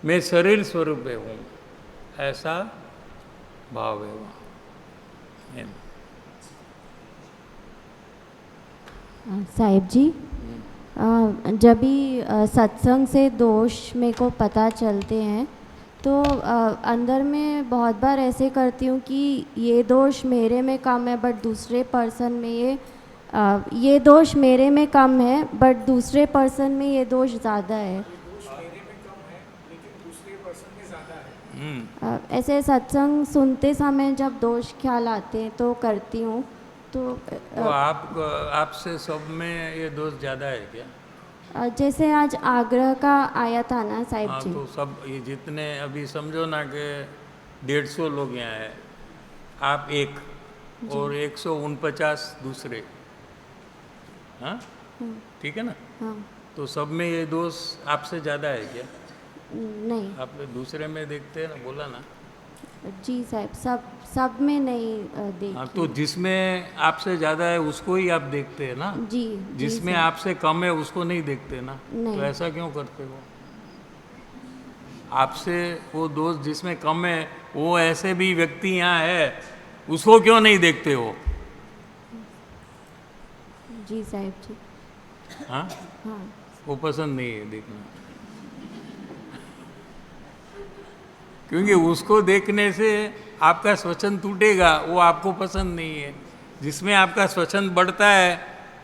मैं शरीर स्वरूप में हूँ ऐसा भाव है वहाँ. साहिब जी, जब भी सत्संग से दोष मेरे को पता चलते हैं तो अंदर में बहुत बार ऐसे करती हूँ कि ये दोष मेरे में कम है बट दूसरे पर्सन में ये दोष मेरे में कम है बट दूसरे पर्सन में ये दोष ज़्यादा है. ऐसे सत्संग सुनते समय जब दोष ख्याल आते हैं तो करती हूँ. तो आपसे सब में ये दोष ज़्यादा है क्या? जैसे आज आग्रह का आया था ना साहिब हाँ, जी. तो सब ये जितने अभी समझो ना कि 150 लोग यहाँ हैं, आप एक और 149 दूसरे. हाँ, ठीक है ना? हाँ. तो सब में ये दोष आपसे ज़्यादा है क्या? नहीं. आप दूसरे में देखते हैं ना, बोला ना. जी साहब, सब में नहीं देखती. हाँ, तो जिसमें आपसे ज़्यादा है उसको ही आप देखते हैं ना. जी. जिसमें आपसे कम है उसको नहीं देखते ना. नहीं. तो ऐसा क्यों करते हो? आपसे वो दोस्त जिसमें कम है वो ऐसे भी व्यक्ति यहाँ है, उसको क्यों नहीं देखते हो? जी साहिब जी. हाँ, हाँ. वो पसंद नहीं है देखना, क्योंकि उसको देखने से आपका स्वच्छंद टूटेगा, वो आपको पसंद नहीं है. जिसमें आपका स्वच्छंद बढ़ता है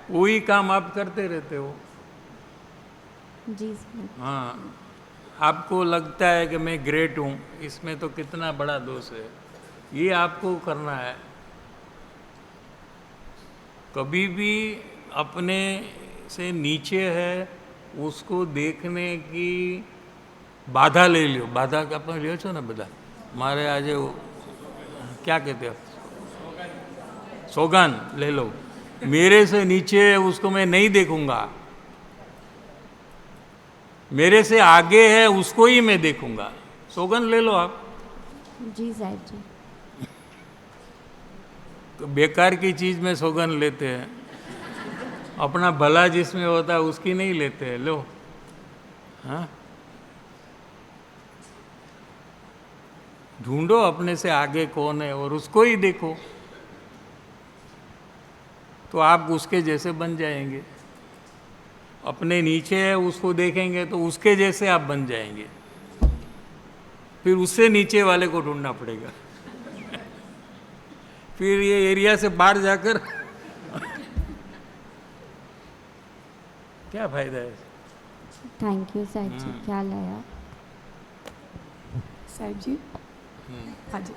वही काम आप करते रहते हो. जी साहब. हाँ, आपको लगता है कि मैं ग्रेट हूँ, इसमें तो कितना बड़ा दोष है, ये आपको करना है. कभी भी अपने से नीचे है उसको देखने की बाधा ले लो. बाधा આપણે લ્યો છો ને બધા, મારે આજે क्या कहते हो, सौगान ले लो, मेरे से नीचे है उसको मैं नहीं देखूंगा, मेरे से आगे है उसको ही मैं देखूंगा. सौगन ले लो आप. जी साहिब जी. तो बेकार की चीज़ में सौगन लेते हैं, अपना भला जिसमें होता है उसकी नहीं लेते हैं. लो. हाँ, ढूंढो अपने से आगे कौन है और उसको ही देखो, तो आप उसके जैसे बन जाएंगे. अपने नीचे है उसको देखेंगे तो उसके जैसे आप बन जाएंगे. फिर उससे नीचे वाले को ढूंढना पड़ेगा. फिर ये एरिया से बाहर जाकर क्या फायदा है? थैंक यू साहिब जी, ख्याल आया. साहिब जी, हाँ जी,